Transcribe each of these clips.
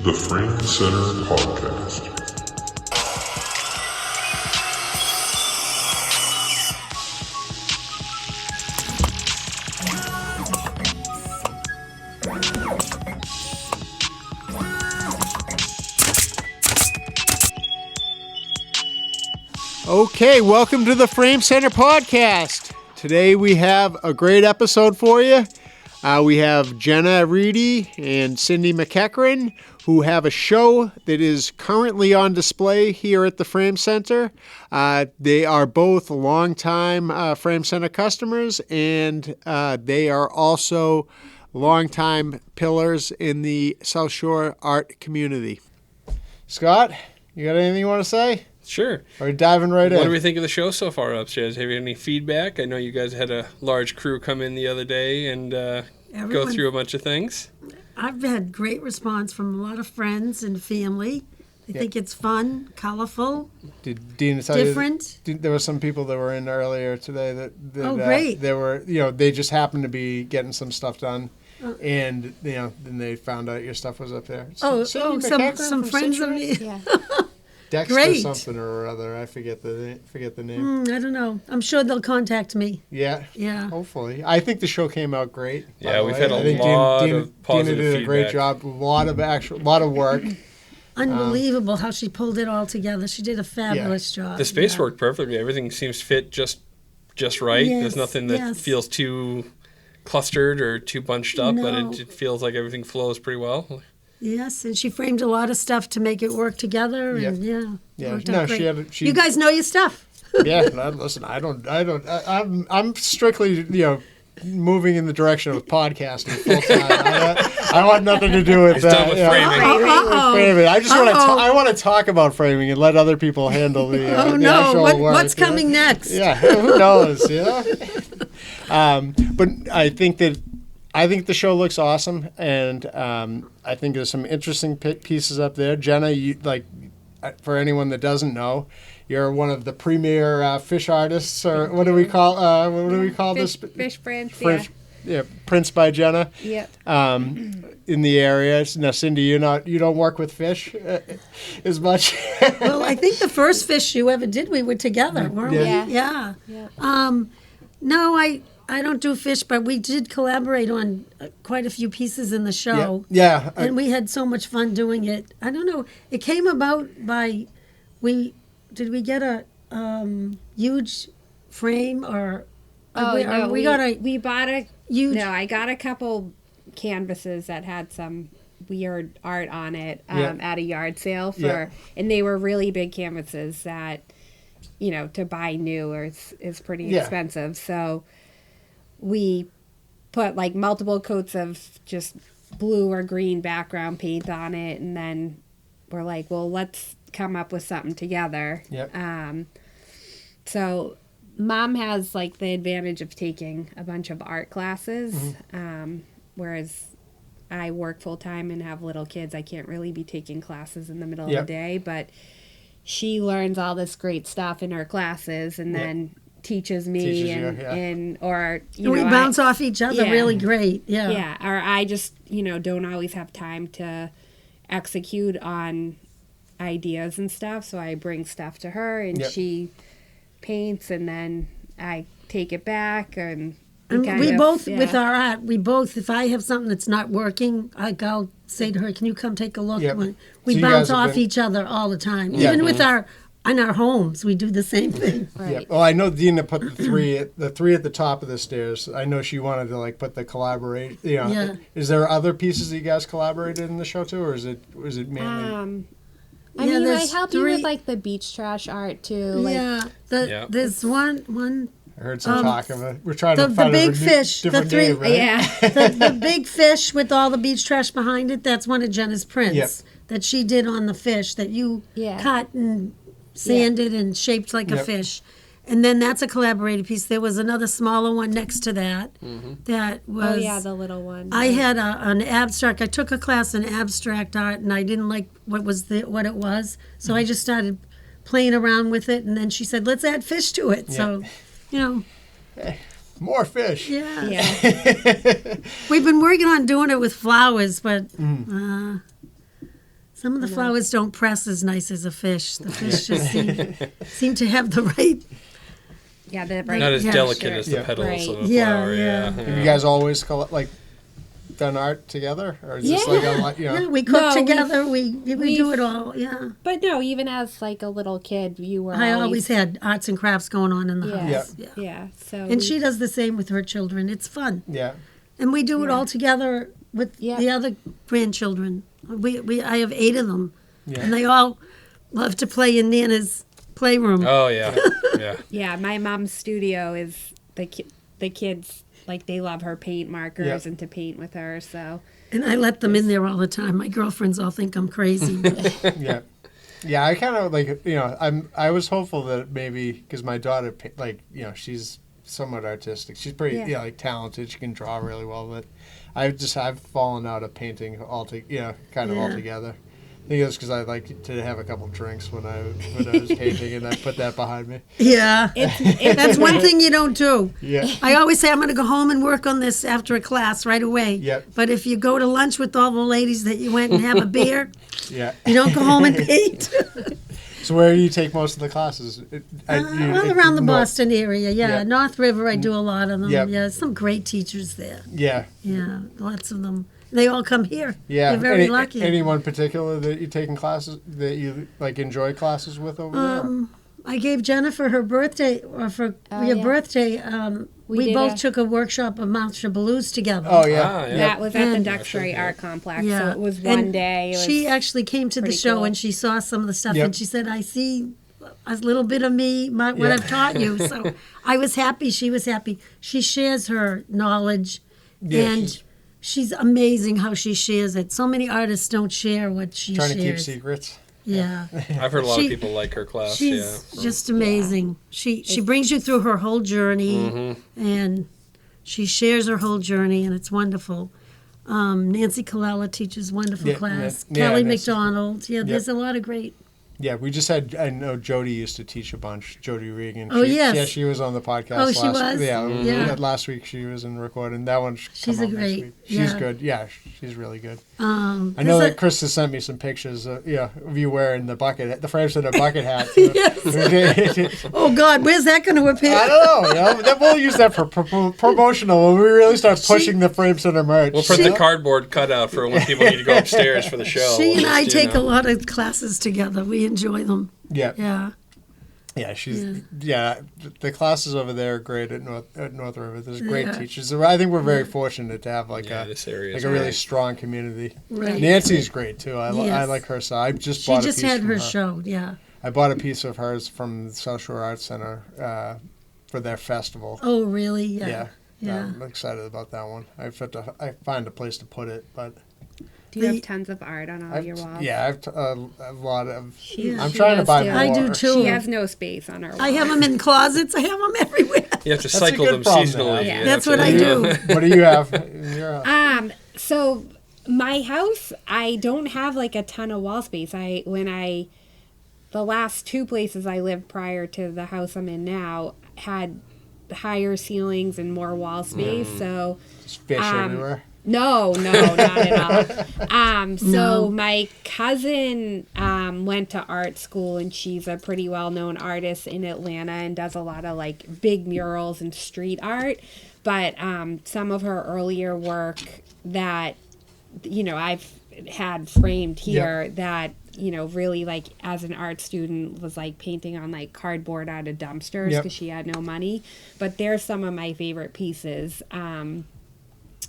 The Frame Center Podcast. Okay, welcome to the Frame Center Podcast. Today we have a great episode for you. We have Jenna Reedy and Cindy McEachern, who have a show that is currently on display here at the Frame Center. They are both longtime Frame Center customers, and they are also longtime pillars in the South Shore art community. Scott, you got anything you want to say? Sure. We're diving right in. What do we think of the show so far upstairs? Have you had any feedback? I know you guys had a large crew come in the other day and go through a bunch of things. I've had great response from a lot of friends and family. They think it's fun, colorful, Did Dina tell different. you there were some people that were in earlier today that Great. They were, they just happened to be getting some stuff done. And, then they found out your stuff was up there. Some friends of me. Yeah. Dexter Great. something or other. I forget the name. I don't know. I'm sure they'll contact me. Yeah. Yeah. Hopefully. I think the show came out great. Yeah, we've had a lot of positive Dina did a great feedback. job. A lot of work. Unbelievable how she pulled it all together. She did a fabulous job. The space Yeah. worked perfectly. Everything seems to fit just right. Yes, There's nothing that yes. feels too clustered or too bunched up, but No. it feels like everything flows pretty well. Yes, and she framed a lot of stuff to make it work together. And Yeah. worked No, out great. she You guys know your stuff. Yeah, listen, I'm strictly, moving in the direction of podcasting full time. I want nothing to do with He's that. done with framing. Framing. I just want to talk about framing and let other people handle the Oh the no! actual work. What's coming next? Yeah, who knows? But I think the show looks awesome, and I think there's some interesting pieces up there. Jenna, for anyone that doesn't know, you're one of the premier fish artists, or what do we call this? Fish branch, Yeah, prints by Jenna. Yep. In the area. Now, Cindy, you don't work with fish as much. Well, I think the first fish you ever did, we were together, weren't Yeah. we? Yeah. Yeah. No, I don't do fish, but we did collaborate on quite a few pieces in the show. Yeah. And we had so much fun doing it. I don't know. It came about by we get a huge frame or we bought a huge. No, I got a couple canvases that had some weird art on it at a yard sale and they were really big canvases that to buy new is pretty expensive. So we put like multiple coats of just blue or green background paint on it, and then we're like, well, let's come up with something together. Yep. So Mom has like the advantage of taking a bunch of art classes, whereas I work full time and have little kids. I can't really be taking classes in the middle of the day, but she learns all this great stuff in her classes and then teaches me we bounce off each other really great. Yeah. Or I just, don't always have time to execute on ideas and stuff. So I bring stuff to her and she paints, and then I take it back and with our art, if I have something that's not working, I'll say to her, can you come take a look? Yep. We So bounce off each other all the time. Even with in our homes, we do the same thing. Right. Yeah. Well, I know Dina put the three at the top of the stairs. I know she wanted to put the collaborate. Yeah. Is there other pieces that you guys collaborated in the show too, or is it mainly? I help you with the beach trash art too. There's one. I heard some talk of it. We're trying to the find big fish, different the three, name, right? Yeah. the big fish with all the beach trash behind it. That's one of Jenna's prints that she did on the fish that you cut and sanded and shaped like a fish. And then that's a collaborated piece. There was another smaller one next to that. That was the little one. I had an abstract. I took a class in abstract art, and I didn't like what it was. So I just started playing around with it, and then she said, "Let's add fish to it." So, more fish. Yeah. We've been working on doing it with flowers, but Some of the flowers don't press as nice as a fish. The fish just seem to have the right. Yeah, not as delicate as the petals of a flower. Yeah. Have you guys always done art together, or is this Yeah, we cook together. We do it all. Yeah. But no, even as like a little kid, you were. I always had arts and crafts going on in the house. Yeah. So. And she does the same with her children. It's fun. Yeah. And we do it all together with the other grandchildren. I have 8 of them, and they all love to play in Nana's playroom. Oh yeah, yeah. Yeah, my mom's studio is the kids. Like, they love her paint markers and to paint with her, so. And I let them in there all the time. My girlfriends all think I'm crazy. Yeah. Yeah, I kind of I was hopeful that maybe, because my daughter, she's somewhat artistic. She's pretty, talented. She can draw really well, but I've fallen out of painting altogether. I think it's because I like to have a couple drinks when I was painting, and I put that behind me. Yeah, that's one thing you don't do. Yeah. I always say I'm going to go home and work on this after a class right away. Yep. But if you go to lunch with all the ladies that you went and have a beer, you don't go home and paint. So where do you take most of the classes? All around the Boston area, Yeah. North River, I do a lot of them. Yep. Yeah, some great teachers there. Yeah. Yeah, lots of them. They all come here. Yeah. They're very lucky. Anyone particular that you taking classes that you enjoy classes with over there? I gave Jennifer her birthday, or for your birthday. We both took a workshop of Marcia Blues together. Oh yeah. That was at the Duxbury Art Complex. Yeah. So it was one day. She actually came to the show and she saw some of the stuff and she said, "I see a little bit of me, what I've taught you." So I was happy. She was happy. She shares her knowledge, and she's amazing how she shares it. So many artists don't share what she shares. Trying to keep secrets. Yeah. I've heard a lot of people like her class. She's just amazing. She brings you through her whole journey, and she shares her whole journey, and it's wonderful. Nancy Colella teaches wonderful class. Kelly McDonald. There's a lot of great. Yeah, we just had, I know Jody used to teach a bunch, Jody Regan. Oh, yes. Yeah, she was on the podcast Oh, she was? Yeah, last week she was in recording. That one She's a great, She's good. Yeah, she's really good. I I know that Chris has sent me some pictures of you wearing the Frame Center bucket hat. Yes. Oh, God, where's that going to appear? I don't know. Then we'll use that for promotional when we really start pushing the Frame Center merch. We'll print the cardboard cutout for when people need to go upstairs for the show. She and I take a lot of classes together. We enjoy them. Yeah. Yeah. Yeah, the classes over there are great at North River. There's great teachers. I think we're very fortunate to have this area a really strong community. Right. Nancy's great too. I like her. So I just bought a piece. She just had her her show. Yeah. I bought a piece of hers from the South Shore Arts Center for their festival. Oh, really? Yeah. I'm excited about that one. I find a place to put it, but. Do you have tons of art on all your walls? Yeah, I have a lot of. I'm she trying to buy more. I do too. She has no space on her wall. I have them in closets. I have them everywhere. You have to cycle them seasonally. Yeah. That's what I do. What do you have in your house? So my house, I don't have like a ton of wall space. The last 2 places I lived prior to the house I'm in now had higher ceilings and more wall space. So There's fish everywhere. No, not at all. So my cousin went to art school, and she's a pretty well-known artist in Atlanta and does a lot of like big murals and street art. But some of her earlier work that, I've had framed here that, really like as an art student was like painting on like cardboard out of dumpsters because she had no money. But they're some of my favorite pieces.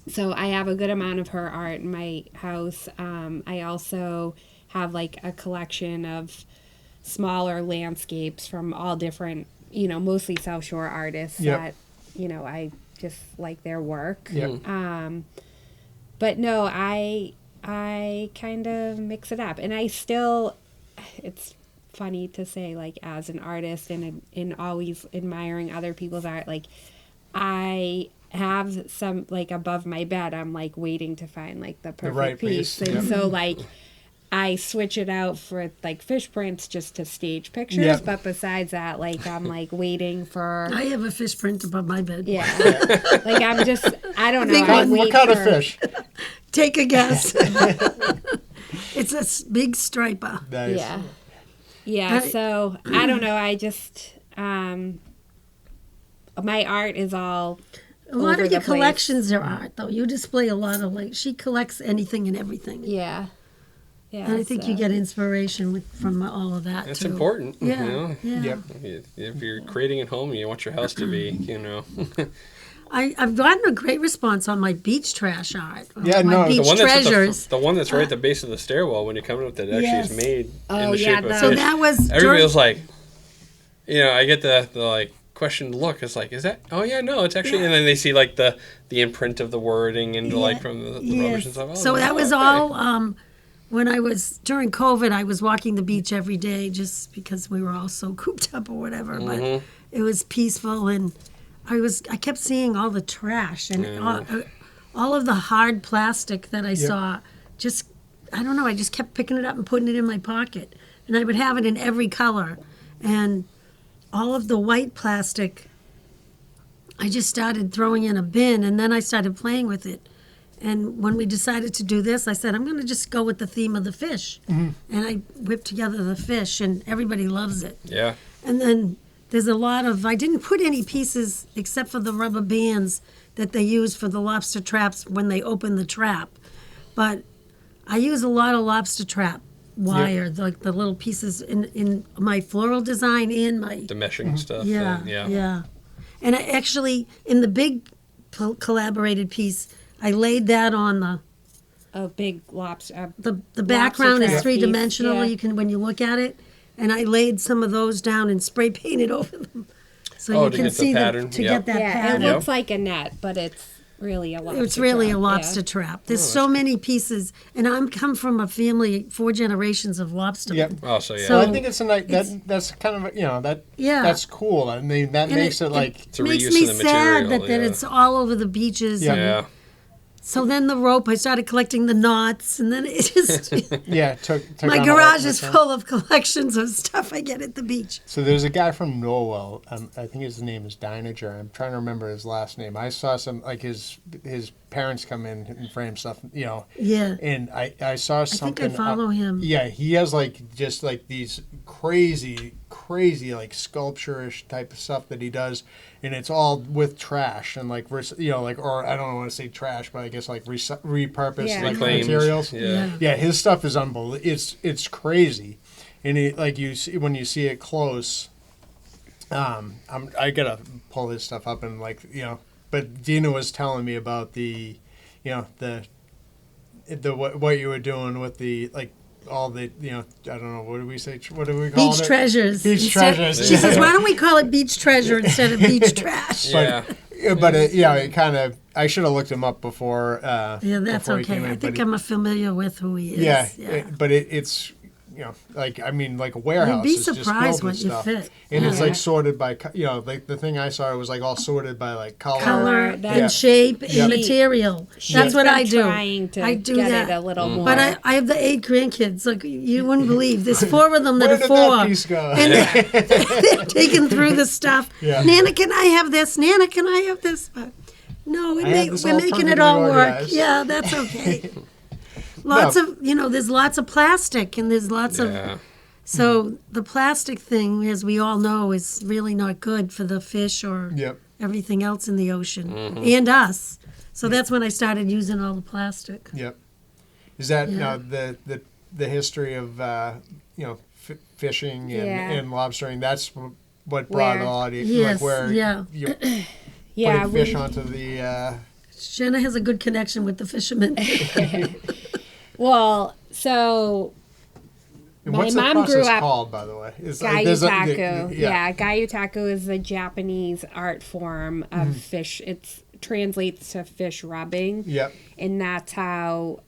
So I have a good amount of her art in my house. I also have like a collection of smaller landscapes from all different, mostly South Shore artists that, I just like their work. But no, I kind of mix it up. And I still, it's funny to say, like, as an artist and in always admiring other people's art, like, I have some, like, above my bed, I'm like waiting to find like the perfect piece. And so like I switch it out for like fish prints just to stage pictures, but besides that, like I'm like waiting for. I have a fish print above my bed. Yeah. Like I'm just, I don't know. What kind of fish? Take a guess. It's a big striper. Nice. Yeah. Yeah, so I don't know. I just my art is all A lot over of your the place. collections are art, though. You display a lot of she collects anything and everything. Yeah. Yeah. And I think you get inspiration from all of that, It's too. important. Yeah. You know? Yeah. Yep. If you're creating at home, you want your house to be, I've gotten a great response on my beach trash art. Yeah, my no, the beach the one that's treasures. the one that's right at the base of the stairwell when you come up that actually Yes. is made in Oh, the yeah, shape of So fish. that was Everybody was like, I get the like questioned look. It's like, is that? Oh yeah, no, it's actually. And then they see like the imprint of the wording and like from the rubbish and stuff. Oh, So that was okay. all. When I was during COVID, I was walking the beach every day just because we were all so cooped up or whatever. But it was peaceful, and I kept seeing all the trash and all of the hard plastic that I saw. Just I don't know. I just kept picking it up and putting it in my pocket, and I would have it in every color, and all of the white plastic. I just started throwing in a bin, and then I started playing with it. And when we decided to do this, I said, I'm going to just go with the theme of the fish. And I whipped together the fish, and everybody loves it. Yeah. And then there's a lot of, I didn't put any pieces except for the rubber bands that they use for the lobster traps when they open the trap. But I use a lot of lobster trap wire, like the little pieces in my floral design and my... The meshing stuff. Yeah. And I actually, in the big collaborated piece, I laid that on the big lobster. the background is trap three-dimensional. piece, yeah. You can when you look at it, and I laid some of those down and spray painted over them, so you to can get the see pattern, to yep. get that Yeah, pattern. it looks like a net, but it's really a lobster. It's really trap, a lobster trap. There's so many pieces, and I'm come from a family 4 generations of lobstermen. Yep. Oh, so yeah. So- Well, I think it's a nice. That's kind of that's cool. I mean, that And makes it like It's a makes reuse me of the sad material, that it's all over the beaches. Yeah. and Yeah. So then the rope, I started collecting the knots, and then it just took my on a lot garage more is time. full of collections of stuff I get at the beach. So there's a guy from Norwell. I think his name is Deininger. I'm trying to remember his last name. I saw some like his parents come in and frame stuff, Yeah. And I saw I something. think I follow him. Yeah, he has just these crazy like sculpture-ish type of stuff that he does, and it's all with trash and or I don't want to say trash, but I guess like repurposed like Reclaimed. materials. Yeah. Yeah, his stuff is unbelievable. It's crazy, and you see when you see it close. I gotta pull his stuff up and But Dina was telling me about the what you were doing with the all the I don't know, what do we say? What do we call it? Beach treasures. Beach treasures. She says, why don't we call it beach treasure instead of beach trash? Yeah. But it kind of I should have looked him up before. Yeah, that's before he came okay. in, I think but I'm familiar with who he is. Yeah. But it's a warehouse. You'd be is just surprised filled what with you stuff. fit. And it's Yeah. sorted by the thing I saw was all sorted by color. Color that- and shape and Yeah. material. She's That's what been I do. Trying to I do get that. it a little more. But I have the 8 grandkids. Like you wouldn't believe. There's 4 of them that Where are did 4. that piece go? And they're taking through the stuff. Yeah. Nana, can I have this? Nana, can I have this? But no, I have this we're all making it perfectly all work. organized. Yeah, that's okay. Lots of there's lots of plastic and there's lots of Yeah. so the plastic thing, as we all know, is really not good for the fish or Yep. everything else in the ocean and us. So that's when I started using all the plastic. Yep. Is that Yeah. the history of fishing and lobstering? That's what brought Where- a lot of Yes, where yeah. you're yeah, putting fish onto the. Jenna has a good connection with the fishermen. well, so And My what's the mom process grew up- called, by the way? Is Gayutaku. Yeah, Gayutaku is a Japanese art form of fish. It translates to fish rubbing. Yep. And that's how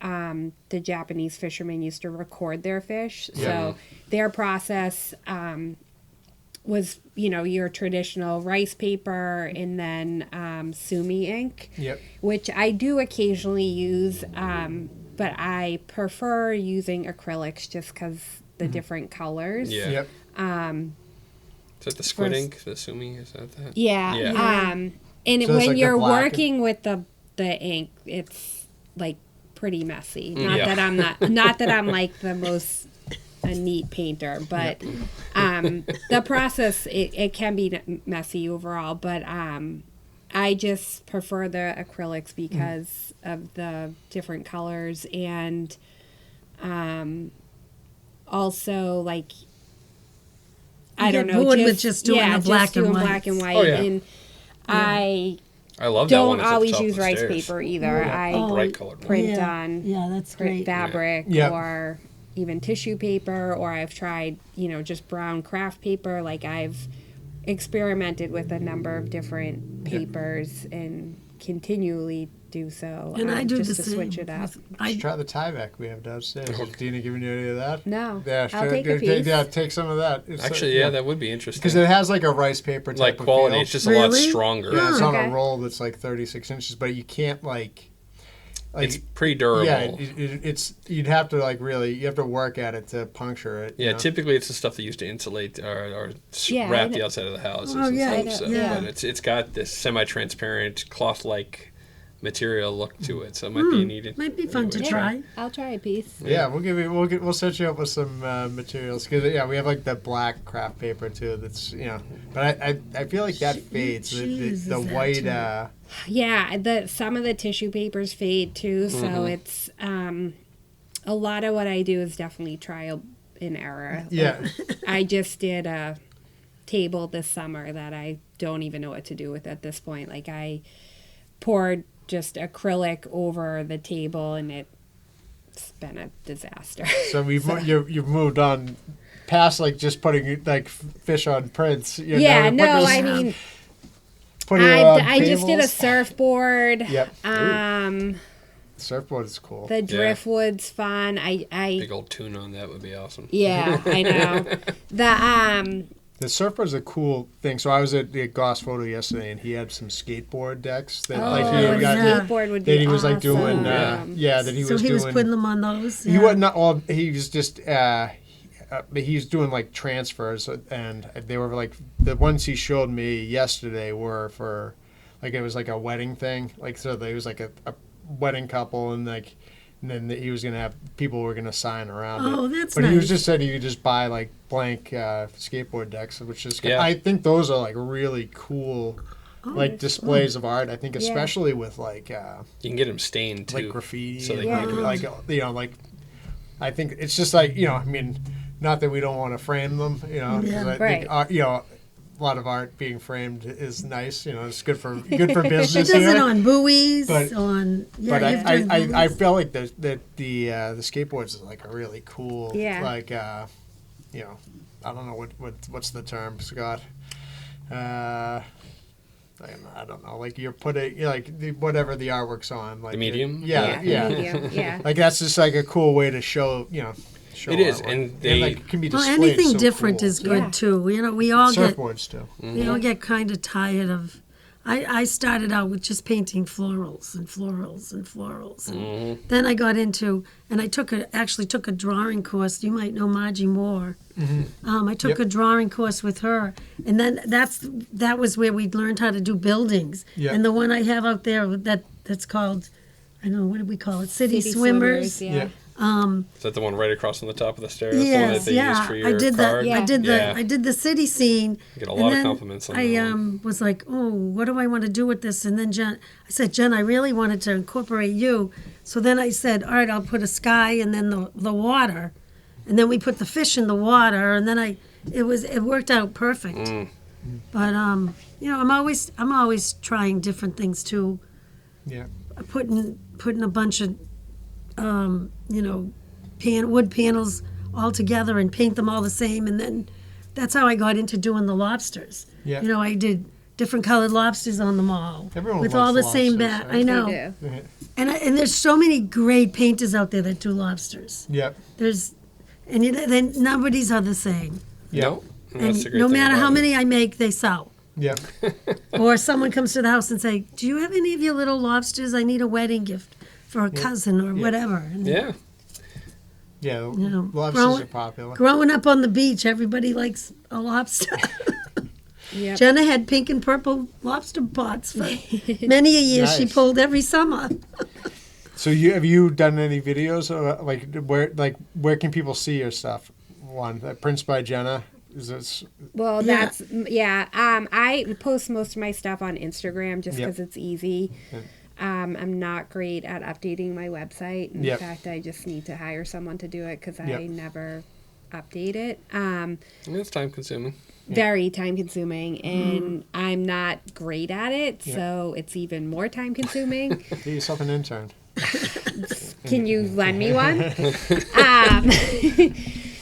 the Japanese fishermen used to record their fish. Yeah. So their process was, your traditional rice paper and then sumi ink, Yep. which I do occasionally use, but I prefer using acrylics just because the different colors. Yeah. Yep. Is that the squid ink? The sumi? Is that that? Yeah. Yeah. And So it's when like the you're black- working with the ink, it's like pretty messy. Mm. Not that I'm like the most a neat painter, but the process it can be messy overall. But I just prefer the acrylics because of the different colors, and also like I don't know, bored with just doing the black and white. Black and white, Oh, yeah. and I love that one. don't It's at the always top of use the rice stairs. paper either. I Bright colored one. print on that's great. fabric Yeah. or even tissue paper, or I've tried, just brown craft paper. Like I've experimented with a number of different papers and continually do so. And I do just the to same. switch it up. Let's try the Tyvek we have downstairs. Is Dina giving you any of that? No, Yeah, I'll take a piece. Yeah, take some of that. It's Actually, yeah, that would be interesting. because it has like a rice paper type like of quality, feel. it's just a lot Really? stronger. Yeah, it's on Okay. a roll that's like 36 inches, but you can't like It's pretty durable. yeah, it's you'd have to like really you have to work at it to puncture it. Yeah, you know? typically it's the stuff they used to insulate or Yeah, wrap I the know. outside of the houses Oh, and yeah, stuff. So, yeah. but it's got this semi-transparent cloth-like material look to it, so it might be needed. Might be fun to Yeah, try. I'll try a piece. Yeah, we'll set you up with some materials because we have like the black craft paper too. That's but I feel like that fades. Cheese The is that white. too. Yeah, some of the tissue papers fade too, so it's a lot of what I do is definitely trial and error. Yeah. I just did a table this summer that I don't even know what to do with at this point. Like I poured just acrylic over the table, and it's been a disaster. So you've moved on past like just putting like fish on prints. Yeah, no, I mean, I just did a surfboard. Yep. Surfboard is cool. The driftwood's fun. I Big old tune on that would be awesome. Yeah, I know. The surfboard's a cool thing. So I was at the Goss Photo yesterday, and he had some skateboard decks that skateboard would be that he was like awesome. doing. That he was doing. Was putting them on those. He was not all. He was just. He was doing like transfers, and they were like the ones he showed me yesterday were for, like it was like a wedding thing. Like so, there was like a wedding couple, and like. And then he was gonna have people were gonna sign around it. Oh, that's But nice. he was just said you could just buy like blank skateboard decks, which is Yeah. I think those are like really cool, like displays of art. I think especially with like You can get them stained too, like graffiti, so they and can like I think it's just like I mean, not that we don't want to frame them, 'cause I think a lot of art being framed is nice. It's good for He business. does it on buoys, But- on But you've done I buoys. felt like the skateboards is like a really cool like I don't know what's the term, Scott. I don't know. Like you're putting whatever the artwork's on, like the medium. Yeah. Medium, yeah. Like that's just like a cool way to show. Show It is, artwork. and they- like it can be Well, displayed. anything so different cool. is good Yeah. too. We all get Surfboards too. we all get kind of tired of. I started out with just painting florals and florals and florals. And then I got into, and I actually took a drawing course. You might know Margie Moore. I took a drawing course with her, and then that was where we learned how to do buildings. Yep. And the one I have out there that's called, I don't know, what do we call it? City Swimmers. Yeah. Is that the one right across on the top of the stairs? The one that Yes, they use for your I did card? Yeah. I did the city scene. You get a and lot of then compliments on I that one. was like, oh, what do I want to do with this? And then I said, Jen, I really wanted to incorporate you. So then I said, all right, I'll put a sky and then the water, and then we put the fish in the water, and then it worked out perfect. But I'm always trying different things too. Yeah. Putting a bunch of wood panels all together and paint them all the same, and then that's how I got into doing the lobsters. Yeah. I did different colored lobsters on them all Everyone with all loves the same lobsters, bat. right? I We know, do. and there's so many great painters out there that do lobsters. Yep. Then nobody's are the same. No, that's the And great no thing matter about how it. many I make, they sell. Yep. Or someone comes to the house and say, "Do you have any of your little lobsters? I need a wedding gift for a cousin or whatever." And Yeah, Yeah. know, Lobsters are popular. growing up on the beach, everybody likes a lobster. Yep. Jenna had pink and purple lobster pots for many a year. She Nice. pulled every summer. So have you done any videos where can people see your stuff? One Prince by Jenna. Is this? Well, that's I post most of my stuff on Instagram just because it's easy. Yep. I'm not great at updating my website. In fact, I just need to hire someone to do it because I never update it. It's time consuming. Very time consuming, and I'm not great at it, so it's even more time consuming. Get yourself an intern. Can you lend me one?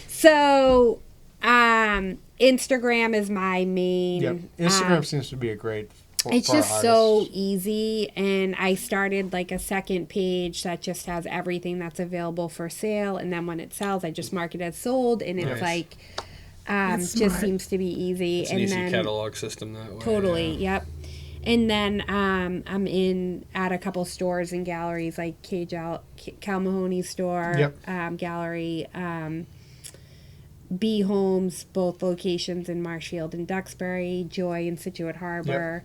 So, Instagram is my main. Yep. Instagram seems to be a great. It's just so easy, and I started like a second page that just has everything that's available for sale, and then when it sells, I just mark it as sold, and it's like just seems to be easy. It's an easy catalog system that way. Totally, yep. And then I'm at a couple stores and galleries like Cal Mahoney's store, gallery. B Homes, both locations in Marshfield and Duxbury, Joy in Situate Harbor.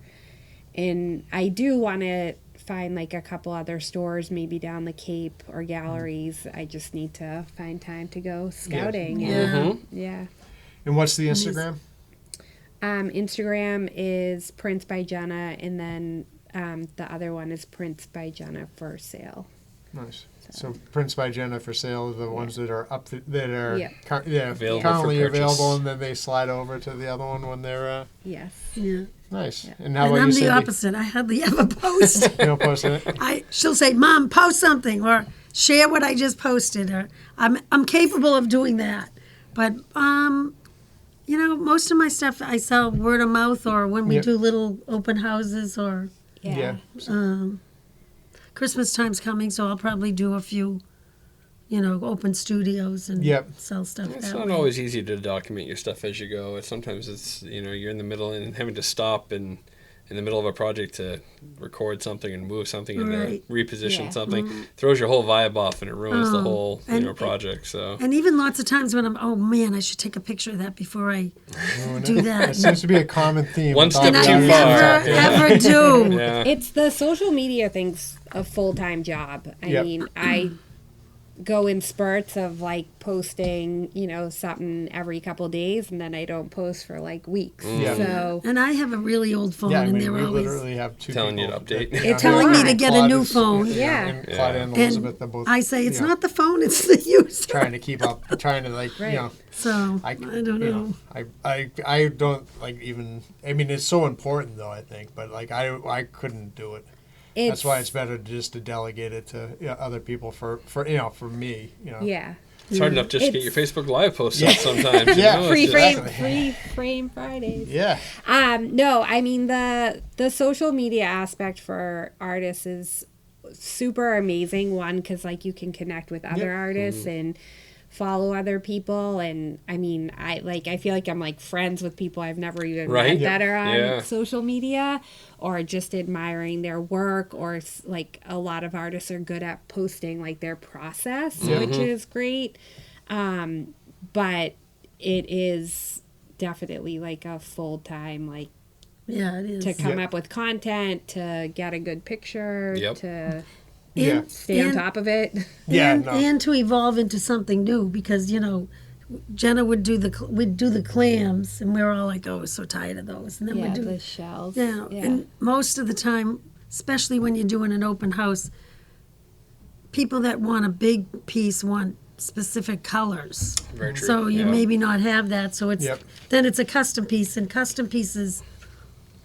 And I do want to find like a couple other stores, maybe down the Cape or galleries. I just need to find time to go scouting. Yeah. And what's the Instagram? Instagram is Prince by Jenna, and then the other one is Prince by Jenna for sale. Nice. So Prince by Jenna for sale are the ones that are available currently available, and then they slide over to the other one when they're yes. Yeah. Nice. Yeah. And how about I'm you, the Cindy? opposite. I hardly ever post. You don't post it? She'll say, "Mom, post something," or share what I just posted. Or I'm capable of doing that, but most of my stuff I sell word of mouth, or when we do little open houses, or Christmas time's coming, so I'll probably do a few, open studios and sell stuff. It's not always easy to document your stuff as you go. Sometimes it's you're in the middle and having to stop and in the middle of a project to record something and move something and reposition something throws your whole vibe off, and it ruins the whole project. So and even lots of times when I should take a picture of that before I do that. It seems to be a common theme. One step and too I far. never do. Yeah. It's the social media thing's a full-time job. I mean, I go in spurts of like posting, something every couple of days, and then I don't post for like weeks. So and I have a really old phone, and they're we always literally have two telling people you to update. They're telling me to get a new phone. And Claudia and Elizabeth, they're both. I say it's not the phone, it's the user. Trying to keep up, So I don't know. I don't even. I mean, it's so important though. I think, but I couldn't do it. That's why it's better just to delegate it to other people for me. Yeah. It's hard enough just to get your Facebook Live posts up sometimes. Free frame Fridays. Yeah. No, I mean the social media aspect for artists is super amazing. One, because you can connect with other artists and follow other people, and I mean I feel like I'm friends with people I've never even met that are on social media, or just admiring their work, or a lot of artists are good at posting their process, which is great, but it is definitely a full-time it is to come up with content, to get a good picture, to stay on top of it. And to evolve into something new, because Jenna would do the clams, and we're all like, oh, we're so tired of those. And then we'd do the shells. And most of the time, especially when you're doing an open house, people that want a big piece want specific colors. Very true. So you maybe not have that. So it's then it's a custom piece, and custom pieces,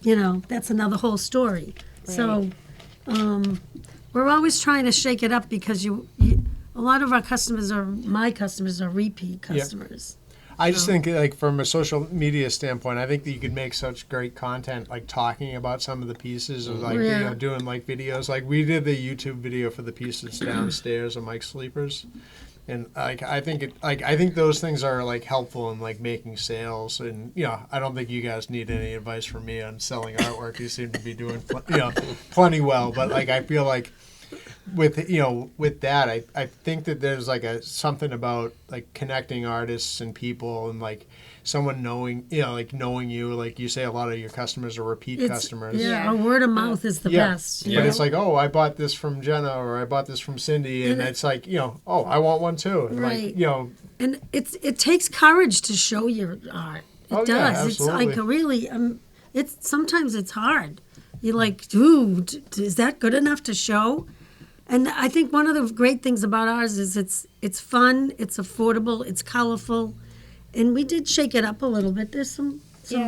that's another whole story. Right. So we're always trying to shake it up, because a lot of my customers are repeat customers. I just think from a social media standpoint, I think that you could make such great content talking about some of the pieces, or doing videos. We did the YouTube video for the pieces downstairs of Mike's Sleepers. And I think those things are helpful in making sales, and I don't think you guys need any advice from me on selling artwork. You seem to be doing plenty well, but I feel with that, I think that there's like something about like connecting artists and people and like someone knowing you, like you say, a lot of your customers are repeat customers. Yeah, a word of mouth is the best. But it's like, oh, I bought this from Jenna or I bought this from Cindy, and it's like, oh, I want one too. And right. Like, and it takes courage to show your art. It does. Yeah, it's like really, sometimes it's hard. You're like, dude, is that good enough to show? And I think one of the great things about ours is it's fun, it's affordable, it's colorful, and we did shake it up a little bit. There's some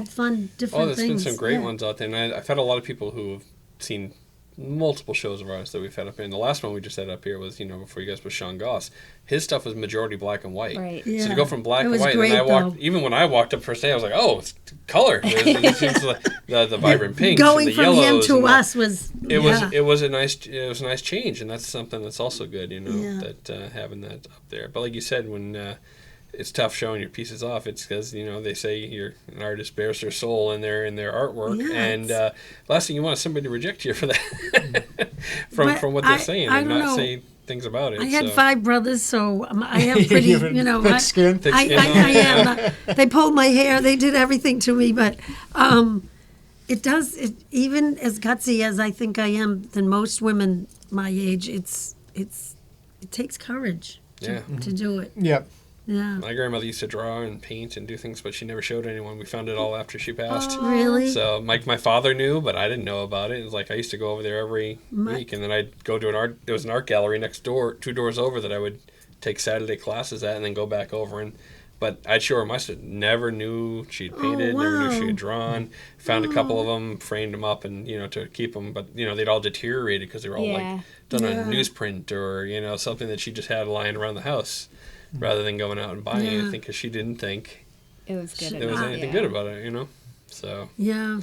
fun different things. There's been some great ones out there, and I've had a lot of people who have seen multiple shows of ours that we've had up here. And the last one we just had up here was, before you guys, was Sean Goss. His stuff was majority black and white. Right. So to go from black and white, great, and even when I walked up first day, I was like, oh, it's color. It seems the vibrant pinks going and the from yellows. him to us was it was a nice change, and that's something that's also good, that having that up there. But like you said, when it's tough showing your pieces off, it's because they say an artist bears their soul in their artwork, and last thing you want is somebody to reject you for that from what they're saying and not say things about it. I had 5 brothers, so I have pretty thick skin. I am. They pulled my hair, they did everything to me, but it does. Even as gutsy as I think I am than most women my age, it takes courage to do it. Yep. Yeah. My grandmother used to draw and paint and do things, but she never showed anyone. We found it all after she passed. Oh, really? So my father knew, but I didn't know about it. It was like I used to go over there every week, and then I'd go to there was an art gallery next door, 2 doors over, that I would take Saturday classes at and then go back over. But I'd show her my stuff. Never knew she'd painted, never knew she had drawn. Found a couple of them, framed them up, and, to keep them. But, they'd all deteriorated because they were all like done on newsprint or, something that she just had lying around the house. Rather than going out and buying anything, because she didn't think it was good. There was anything good about it, So a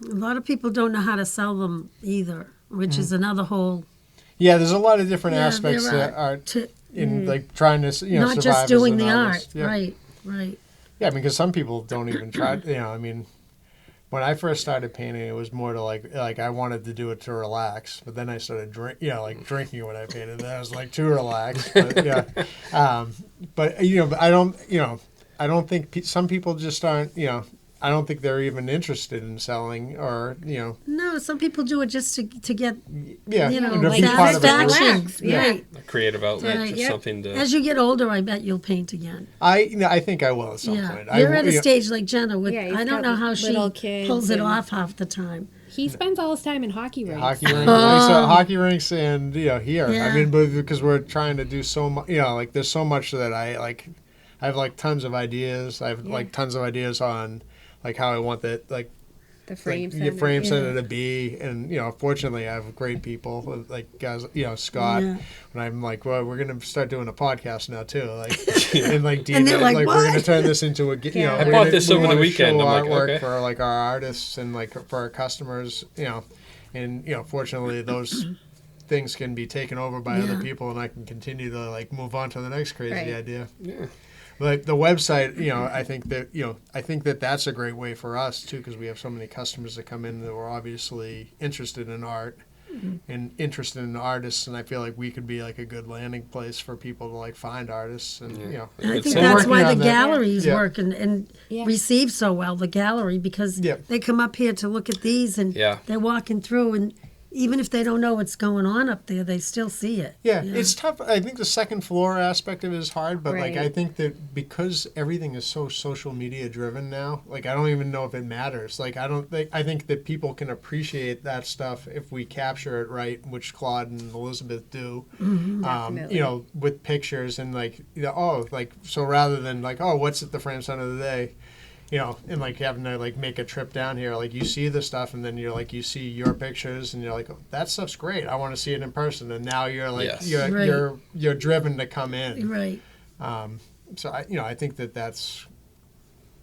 lot of people don't know how to sell them either, which is another whole. Yeah, there's a lot of different aspects that are in like trying to not survive just doing as an the artist. art, right. Yeah, because some people don't even try. When I first started painting, it was more to like I wanted to do it to relax, but then I started drinking when I painted. That was like too relaxed. But but I don't think some people just aren't. I don't think they're even interested in selling or. No, some people do it just to get to be part of satisfaction. Right. A creative outlet, just something to. As you get older, I bet you'll paint again. I think I will at some point. You're at a stage like Jenna. With I don't know how she pulls it and off half the time. He spends all his time in hockey rinks. Hockey rinks and here. Yeah. I mean, but because we're trying to do so much, there's so much that I have like tons of ideas. I have like tons of ideas on like how I want that the frame center to be, and fortunately I have great people like guys, Scott. And I'm like, well, we're gonna start doing a podcast now too, and like Dean, and they're like we're gonna turn this into a I bought this over the weekend. Show I'm artwork like, okay. for like our artists and like for our customers, and fortunately those things can be taken over by other people, and I can continue to like move on to the next crazy idea. Yeah. Like the website, I think that that's a great way for us too, because we have so many customers that come in that are obviously interested in art and interested in artists, and I feel like we could be like a good landing place for people to like find artists, and And I think that's why the galleries work and receive so well. The gallery, because they come up here to look at these, and they're walking through, and even if they don't know what's going on up there, they still see it. Yeah, it's tough. I think the second floor aspect of it is hard, but like I think that because everything is so social media driven now, like I don't even know if it matters. Like I think that people can appreciate that stuff if we capture it right, which Claude and Elizabeth do. With pictures and so rather than like, oh, what's at the frame center of the day? And like having to like make a trip down here, like you see the stuff and then you're like, you see your pictures and you're like, oh, that stuff's great. I want to see it in person. And now you're like, you're driven to come in. Right. So I think that that's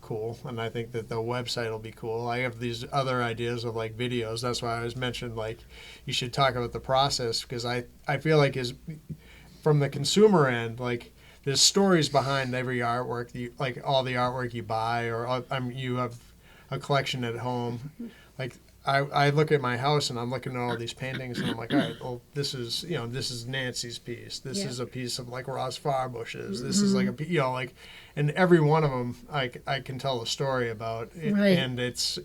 cool. And I think that the website will be cool. I have these other ideas of like videos. That's why I was mentioned, like you should talk about the process, because I feel like from the consumer end, like, there's stories behind every artwork, like all the artwork you buy, or you have a collection at home. Like I look at my house and I'm looking at all these paintings and I'm like, all right, well, this is Nancy's piece. This is a piece of like Ross Farbush's. This is like a, and every one of them I can tell a story about. Right. And it's,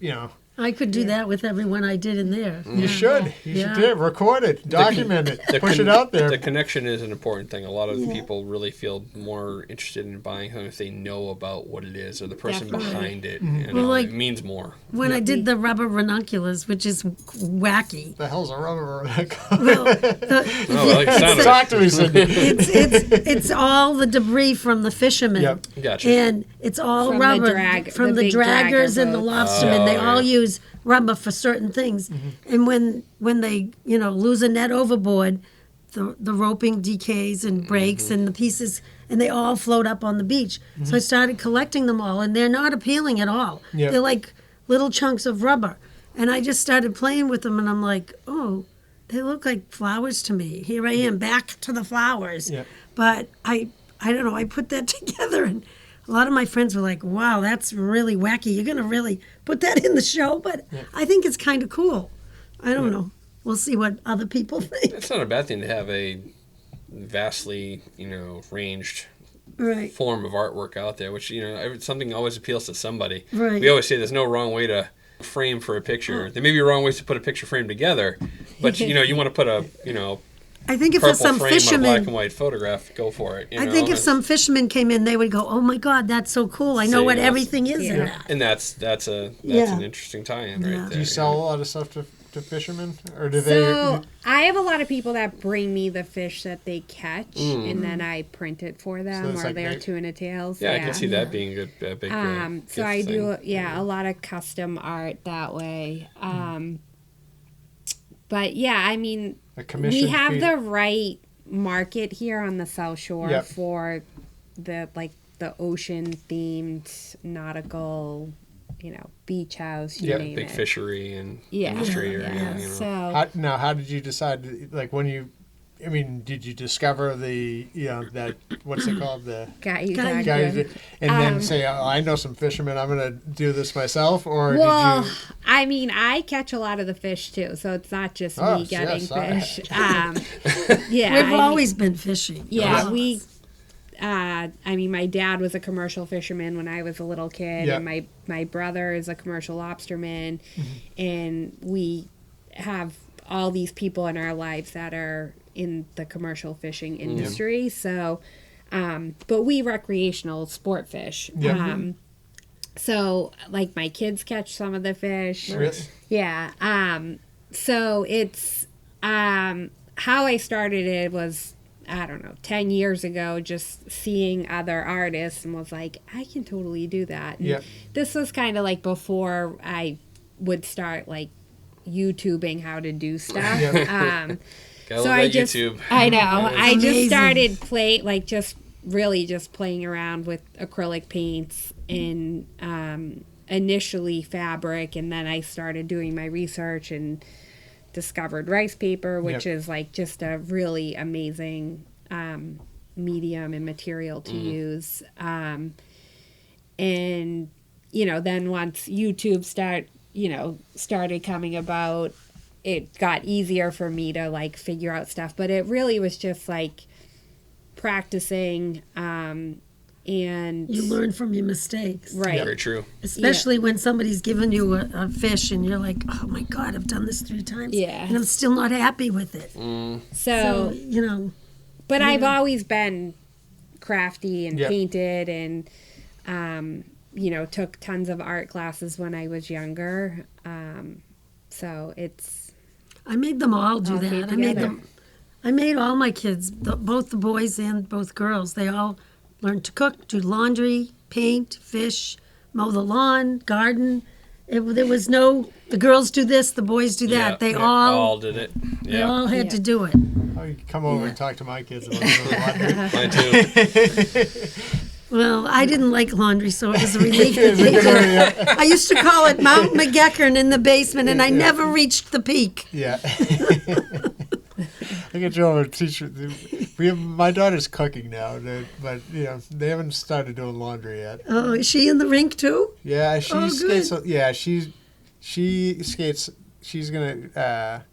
I could do that with everyone I did in there. You should. You should do it. Record it. Document it. Push it out there. The connection is an important thing. A lot of people really feel more interested in buying something if they know about what it is or the person behind it. It means more. When I did the rubber ranunculus, which is wacky. The hell's a rubber ranunculus? Talk to me, Cindy. It's all the debris from the fishermen. Yep. Gotcha. And it's all From rubber from the draggers and the lobstermen. They all use rubber for certain things. And when they lose a net overboard, the roping decays and breaks and the pieces, and they all float up on the beach. So I started collecting them all, and they're not appealing at all. Yep. They're like little chunks of rubber. And I just started playing with them, and I'm like, oh, they look like flowers to me. Here I am, back to the flowers. Yep. But I don't know, I put that together, and a lot of my friends were like, wow, that's really wacky. You're going to really put that in the show? But I think it's kind of cool. I don't know. We'll see what other people think. It's not a bad thing to have a vastly, ranged form of artwork out there, which, something always appeals to somebody. Right. We always say there's no wrong way to frame for a picture. There may be wrong ways to put a picture frame together, but, you want to put a, I think if purple some frame on a black fishermen, and white photograph, go for it. I think if some fishermen came in, they would go, "Oh my God, that's so cool! I know what everything is in that." And that's an interesting tie-in right there. Do you sell a lot of stuff to fishermen, or do So I have a lot of people that bring me the fish that they catch, and then I print it for them, it's or like their they- tuna tails. Yeah, I can see that being a big. So I do, a lot of custom art that way. But yeah, I mean, we have the right market here on the South Shore for the ocean themed nautical, beach house. You name big it. fishery and industry area. So how did you decide? Like when you. I mean, did you discover that what's it called, the guys, and then say, oh, I know some fishermen, I'm going to do this myself, or well, did you? I mean, I catch a lot of the fish too, so it's not just me getting fish. We've always been fishing. Yeah, we. I mean, my dad was a commercial fisherman when I was a little kid, and my brother is a commercial lobsterman, and we have all these people in our lives that are in the commercial fishing industry. So, but we recreational sport fish. So like my kids catch some of the fish. Really? Yeah. So it's, how I started it was, I don't know, 10 years ago, just seeing other artists and was like, I can totally do that. And this was kind of like before I would start like YouTubing how to do stuff. So I just, YouTube. I know. I just started playing around with acrylic paints and initially fabric, and then I started doing my research and discovered rice paper, which is like just a really amazing medium and material to use. And then once YouTube started coming about, it got easier for me to like figure out stuff, but it really was just like practicing, and you learn from your mistakes. Right. Very true. Especially when somebody's given you a fish and you're like, oh my God, I've done this 3 times. Yeah. And I'm still not happy with it. So but I've always been crafty and painted and, took tons of art classes when I was younger. So I made them all do that. I made all my kids, both the boys and both girls, they all learned to cook, do laundry, paint, fish, mow the lawn, garden. There was no, the girls do this, the boys do that. They all did it. They all had to do it. Oh, you can come over and talk to my kids about laundry. Mine too. Well, I didn't like laundry, so it was a relief to take it. I used to call it Mount McEachern in the basement, and I never reached the peak. Yeah. I get you over to teach. My daughter's cooking now, but they haven't started doing laundry yet. Oh, is she in the rink too? Yeah, she skates. Good. Yeah, she skates she's gonna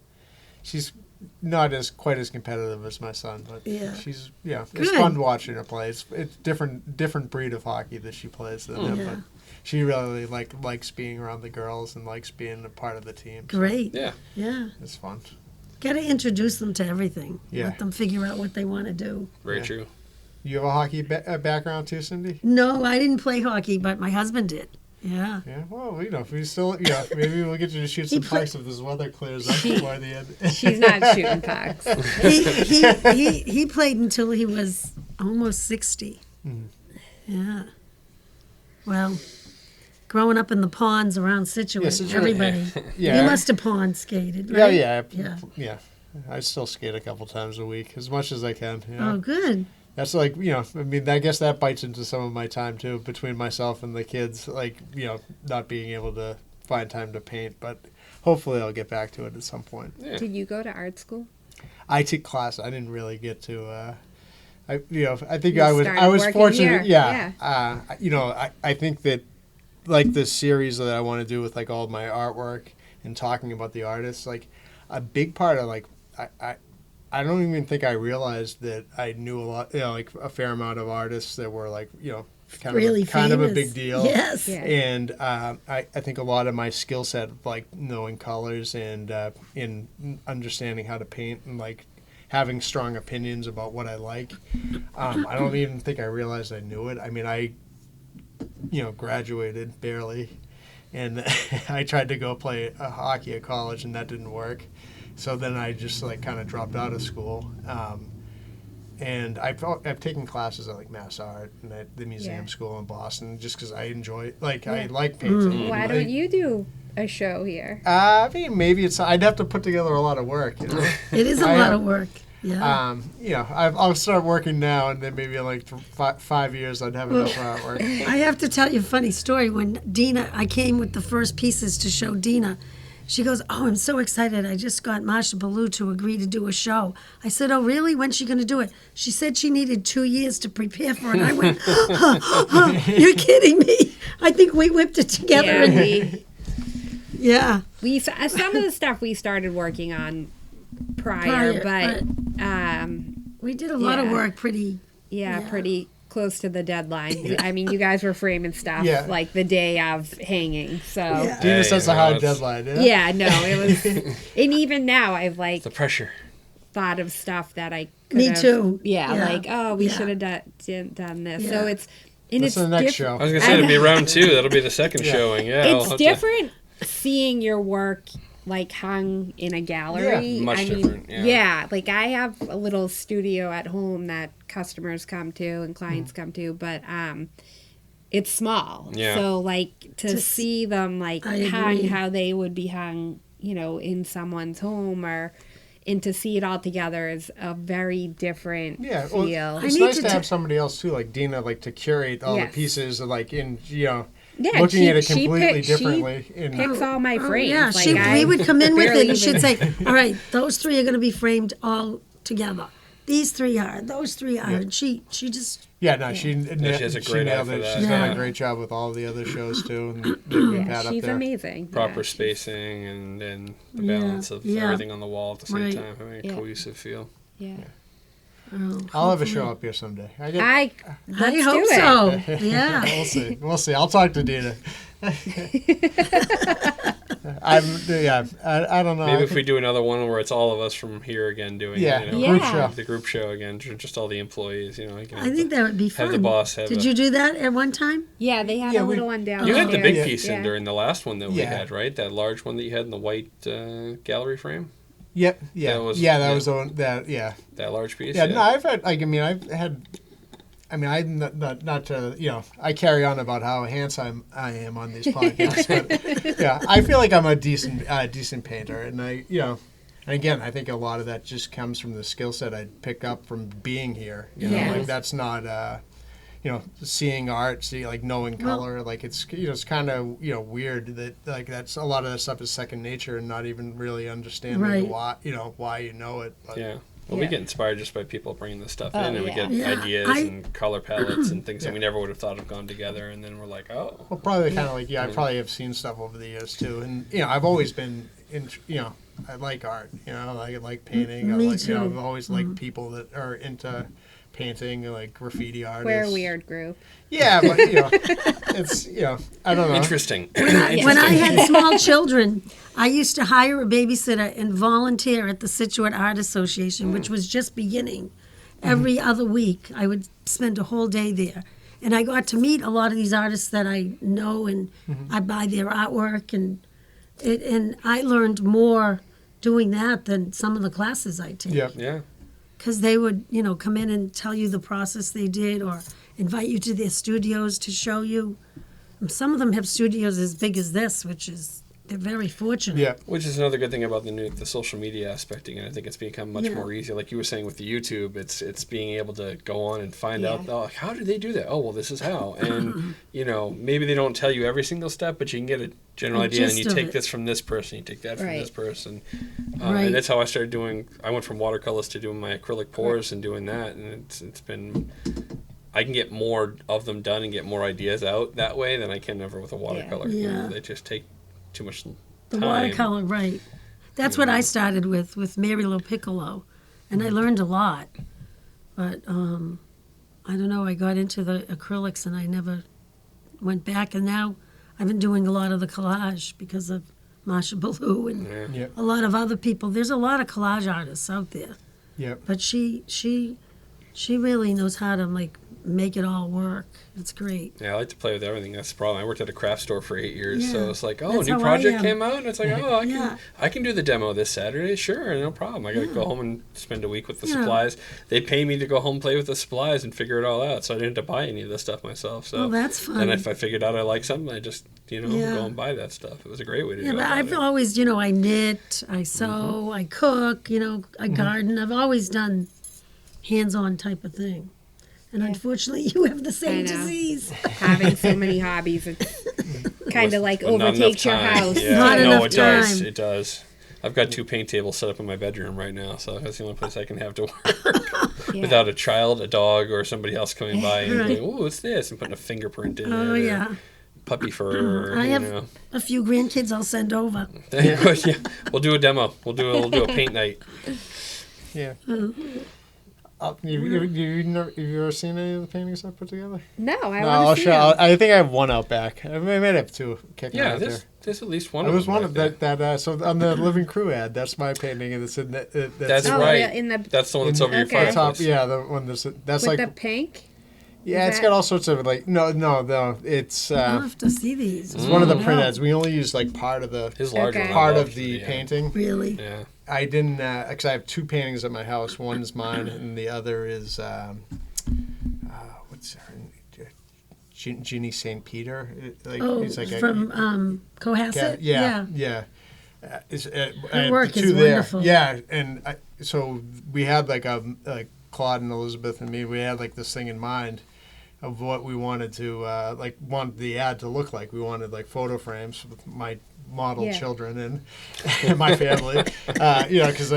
she's not quite as competitive as my son, but she's it's fun watching her play. It's different breed of hockey that she plays than him, but she really likes being around the girls and likes being a part of the team. So. Great. Yeah. It's fun. Got to introduce them to everything. Yeah. Let them figure out what they want to do. Very true. You have a hockey background too, Cindy? No, I didn't play hockey, but my husband did. Yeah. Yeah. Well, if we still, maybe we'll get you to shoot some pucks if this weather clears up before the end. She's not shooting pucks. He played until he was almost 60. Yeah. Well, growing up in the ponds around Scituate, everybody. He must have pond skated, right? Yeah. I still skate a couple times a week, as much as I can. Yeah. Oh, good. That's I guess that bites into some of my time too, between myself and the kids, not being able to find time to paint, but hopefully I'll get back to it at some point. Yeah. Did you go to art school? I took class. I didn't really get to, I think I was fortunate. Here. I think that this series that I want to do with all of my artwork and talking about the artists, a big part of I don't even think I realized that I knew a lot, a fair amount of artists that were kind of a big deal. Yes. Yeah. And I think a lot of my skill set, knowing colors and in understanding how to paint and having strong opinions about what I like, I don't even think I realized I knew it. I mean, I graduated barely, and I tried to go play hockey at college, and that didn't work. So then I just kind of dropped out of school, and I've taken classes at Mass Art and at the museum school in Boston just because I enjoy I like painting. Why don't you do a show here? I mean, maybe I'd have to put together a lot of work. It is a lot of work. Yeah. I'll start working now, and then maybe in 5 years I'd have enough artwork. I have to tell you a funny story. When I came with the first pieces to show Dina. She goes, "Oh, I'm so excited. I just got Marsha Ballou to agree to do a show." I said, "Oh, really? When's she going to do it?" She said she needed 2 years to prepare for it. I went, "You're kidding me." I think we whipped it together. We some of the stuff we started working on prior, but we did a lot of work pretty close to the deadline. I mean, you guys were framing stuff the day of hanging. So Dina sets a hard deadline. It was, and even now I've the pressure. Thought of stuff that I could Me too. We should have done this. Yeah. So it's the next show. I was gonna say it'll be round 2. That'll be the second showing. Yeah, it's different seeing your work hung in a gallery. Much different. I have a little studio at home that customers come to and clients come to, but it's small. Yeah. So to see them hung how they would be hung, in someone's home, and to see it all together is a very different feel. It's nice to have somebody else too, like Dina, to curate all the pieces, looking at it completely differently. She picks all my frames. We would come in with it, and she'd say, "All right, those 3 are going to be framed all together. These 3 are. Those 3 are." And she just. She has a great eye for that. She's done a great job with all the other shows too. And she's amazing. Proper spacing and the balance of everything on the wall at the same time, having a cohesive feel. Yeah. I'll have a show up here someday. I hope so. Yeah. We'll see. I'll talk to Dina. I don't know. Maybe if we do another one where it's all of us from here again doing group show. The group show again, just all the employees. I think that would be fun. Have the boss have. Did you do that at one time? Yeah, they had a little one down. You there. had the big piece in during the last one that we had, right? That large one that you had in the white gallery frame. Yep. Yeah. That was the one. That large piece. Yeah. No, I've had. I'm not to, I carry on about how handsome I am on these podcasts, but I feel like I'm a decent painter, and and again, I think a lot of that just comes from the skill set I pick up from being here. That's not, seeing art, knowing color, it's kind of weird that that's a lot of that stuff is second nature and not even really understanding why you know it. But. Yeah. Well, we get inspired just by people bringing this stuff in, and we get ideas and color palettes and things that we never would have thought have gone together, and then we're like, oh. Well, probably kind of I probably have seen stuff over the years too, and I've always been I like art. I like painting. Me I like, too. I've always liked people that are into painting, like graffiti artists. We're a weird group. Yeah, but it's I don't know. Interesting. When I had small children, I used to hire a babysitter and volunteer at the Situate Art Association, which was just beginning. Every other week, I would spend a whole day there. And I got to meet a lot of these artists that I know, and I buy their artwork, and I learned more doing that than some of the classes I take. Yeah. Because they would, come in and tell you the process they did, or invite you to their studios to show you. Some of them have studios as big as this, they're very fortunate. Yeah. Which is another good thing about the social media aspect. And I think it's become much more easier. Like you were saying with the YouTube, it's being able to go on and find out, how did they do that? Oh, well, this is how. And, maybe they don't tell you every single step, but you can get a general idea. And you take this from this person, you take that from this person. And that's how I started doing. I went from watercolors to doing my acrylic pours and doing that. And it's been... I can get more of them done and get more ideas out that way than I can ever with a watercolor. Yeah. They just take too much time. The watercolor, right. That's what I started with Mary Lou Piccolo, and I learned a lot. But I don't know, I got into the acrylics and I never went back. And now I've been doing a lot of the collage because of Marsha Ballou and a lot of other people. There's a lot of collage artists out there. Yeah. But she really knows how to make it all work. It's great. Yeah, I like to play with everything. That's the problem. I worked at a craft store for 8 years, so it's like, That's new how I project am. came out, and it's like, I can do the demo this Saturday. Sure, no problem. I got to go home and spend a week with the supplies. They pay me to go home, play with the supplies, and figure it all out. So I didn't have to buy any of this stuff myself. So that's fun. And if I figured out I like something, I just go and buy that stuff. It was a great way to do it. Yeah, but I've always, I knit, I sew, I cook, I garden. I've always done hands-on type of thing. And unfortunately, you have the same disease. Having so many hobbies, it's kind of like overtakes your house. Yeah, Not enough it does. time. It does. I've got 2 paint tables set up in my bedroom right now, so that's the only place I can have to work without a child, a dog, or somebody else coming by and going, "Oh, what's this?" and putting a fingerprint in it. Oh, yeah. Puppy fur. I have a few grandkids I'll send over. Yeah, we'll do a demo. We'll do a paint night. Yeah. Have you ever seen any of the paintings I put together? No, I'll want to see show. them. I think I have one out back. I might have 2 kicking out there. There's at least one. I of was them one back of there. that. So on the Living Crew ad, that's my painting, and it's in that. That's Oh, right. yeah, That's the one that's over your Okay. the top. fireplace. Yeah, the one that's With like the pink? yeah, it's got all sorts of no. It's I'll have to see these. it's one of the print ads. We only use like part of the His large one. I part love of the yeah. painting. Really? Yeah. I didn't because I have 2 paintings at my house. One's mine, and the other is what's her name? Ginny St. Peter. He's like from Cohasset? Yeah. Her work the is 2 there. wonderful. Yeah, and so we had like Claude and Elizabeth and me. We had like this thing in mind of what we wanted to want the ad to look like. We wanted like photo frames with my model children and my family, because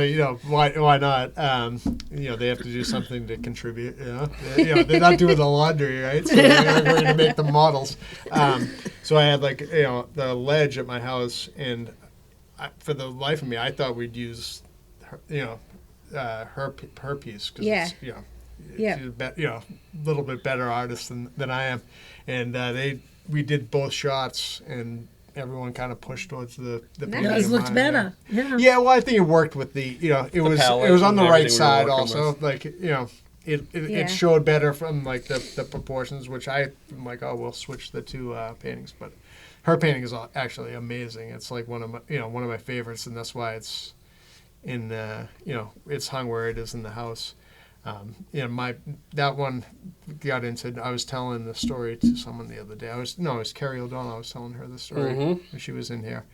why not? They have to do something to contribute. They're not doing the laundry, right? So we're going to make them models. So I had the ledge at my house, and for the life of me, I thought we'd use her piece because she's a little bit better artist than I am, and we did both shots, and everyone kind of pushed towards the painting. Yours of looked mine, better. Yeah. Yeah, well, I think it worked with the it was on the right side also. Like it showed better from like the proportions, which I'm like, oh, we'll switch the 2 paintings, but her painting is actually amazing. It's like one of my favorites, and that's why it's in it's hung where it is in the house. That one got into. I was telling the story to someone the other day. It was Carrie O'Donnell. I was telling her the story when she was in here.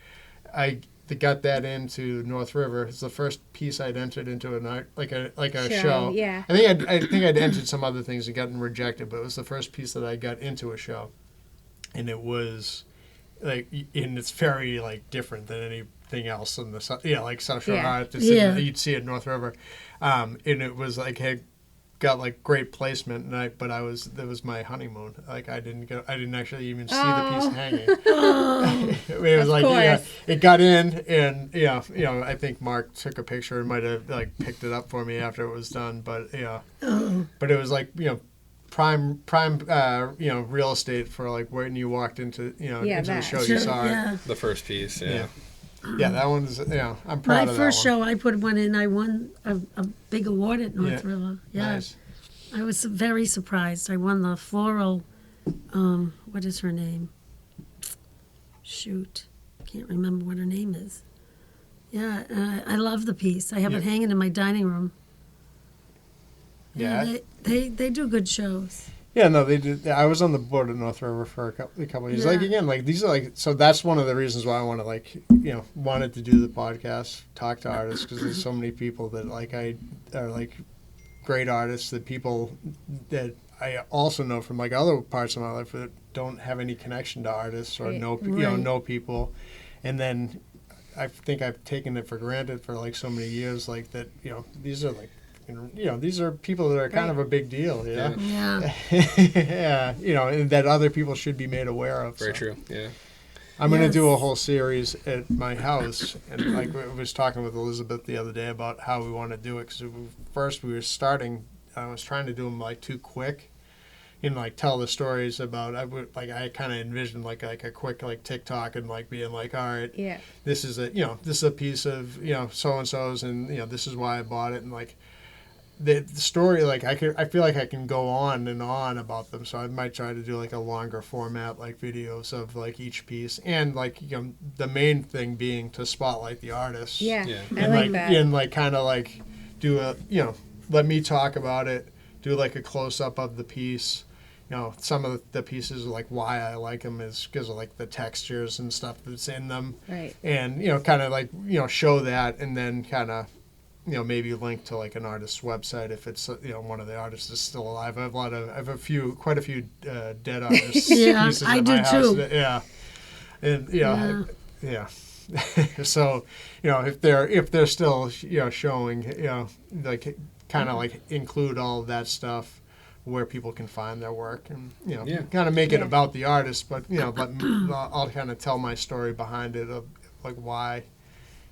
I got that into North River. It's the first piece I'd entered into an art like a show. Yeah. I think I'd entered some other things and gotten rejected, but it was the first piece that I got into a show, and it was and it's very like different than anything else in the like South Shore art that you'd see at North River. And it was like had got like great placement, and it was my honeymoon. Like I didn't actually even see the piece hanging. It was like it got in, and I think Mark took a picture and might have like picked it up for me after it was done. But but it was like prime real estate for like when you walked into into the show, you saw it. The first piece, Yeah, that one's, I'm proud of that one. My first show, I put one in, I won a big award at North River. Yeah. Nice. I was very surprised. I won the floral, what is her name? Shoot. Can't remember what her name is. Yeah, I love the piece. I have it hanging in my dining room. Yeah. They do good shows. Yeah, no, they did. I was on the board at North River for a couple of years. Like again, like these are like, so that's one of the reasons why I want to wanted to do the podcast, talk to artists, because there's so many people that like are like great artists, that people that I also know from like other parts of my life that don't have any connection to artists or know people, and then I think I've taken it for granted for like so many years, like that these are like. These are people that are kind of a big deal, Yeah. Yeah, and that other people should be made aware of. Very true, yeah. I'm going to do a whole series at my house, and like I was talking with Elizabeth the other day about how we want to do it, because first we were starting, I was trying to do them like too quick, and like tell the stories about, I kind of envisioned like a quick like TikTok and like being like, all right, this is a piece of so-and-so's, and this is why I bought it, and like, the story, like I feel like I can go on and on about them, so I might try to do like a longer format, like videos of like each piece, and like the main thing being to spotlight the artist. Yeah. And I like that. And like kind of like do a let me talk about it, do like a close up of the piece. Some of the pieces, like why I like them is because of like the textures and stuff that's in them, right? And kind of like show that, and then kind of. Maybe link to like an artist's website if it's one of the artists is still alive. I have quite a few dead artists. Pieces I do too. Yeah, and yeah. So if they're still showing like kind of like include all of that stuff where people can find their work, and kind of make it about the artist, but I'll kind of tell my story behind it of like why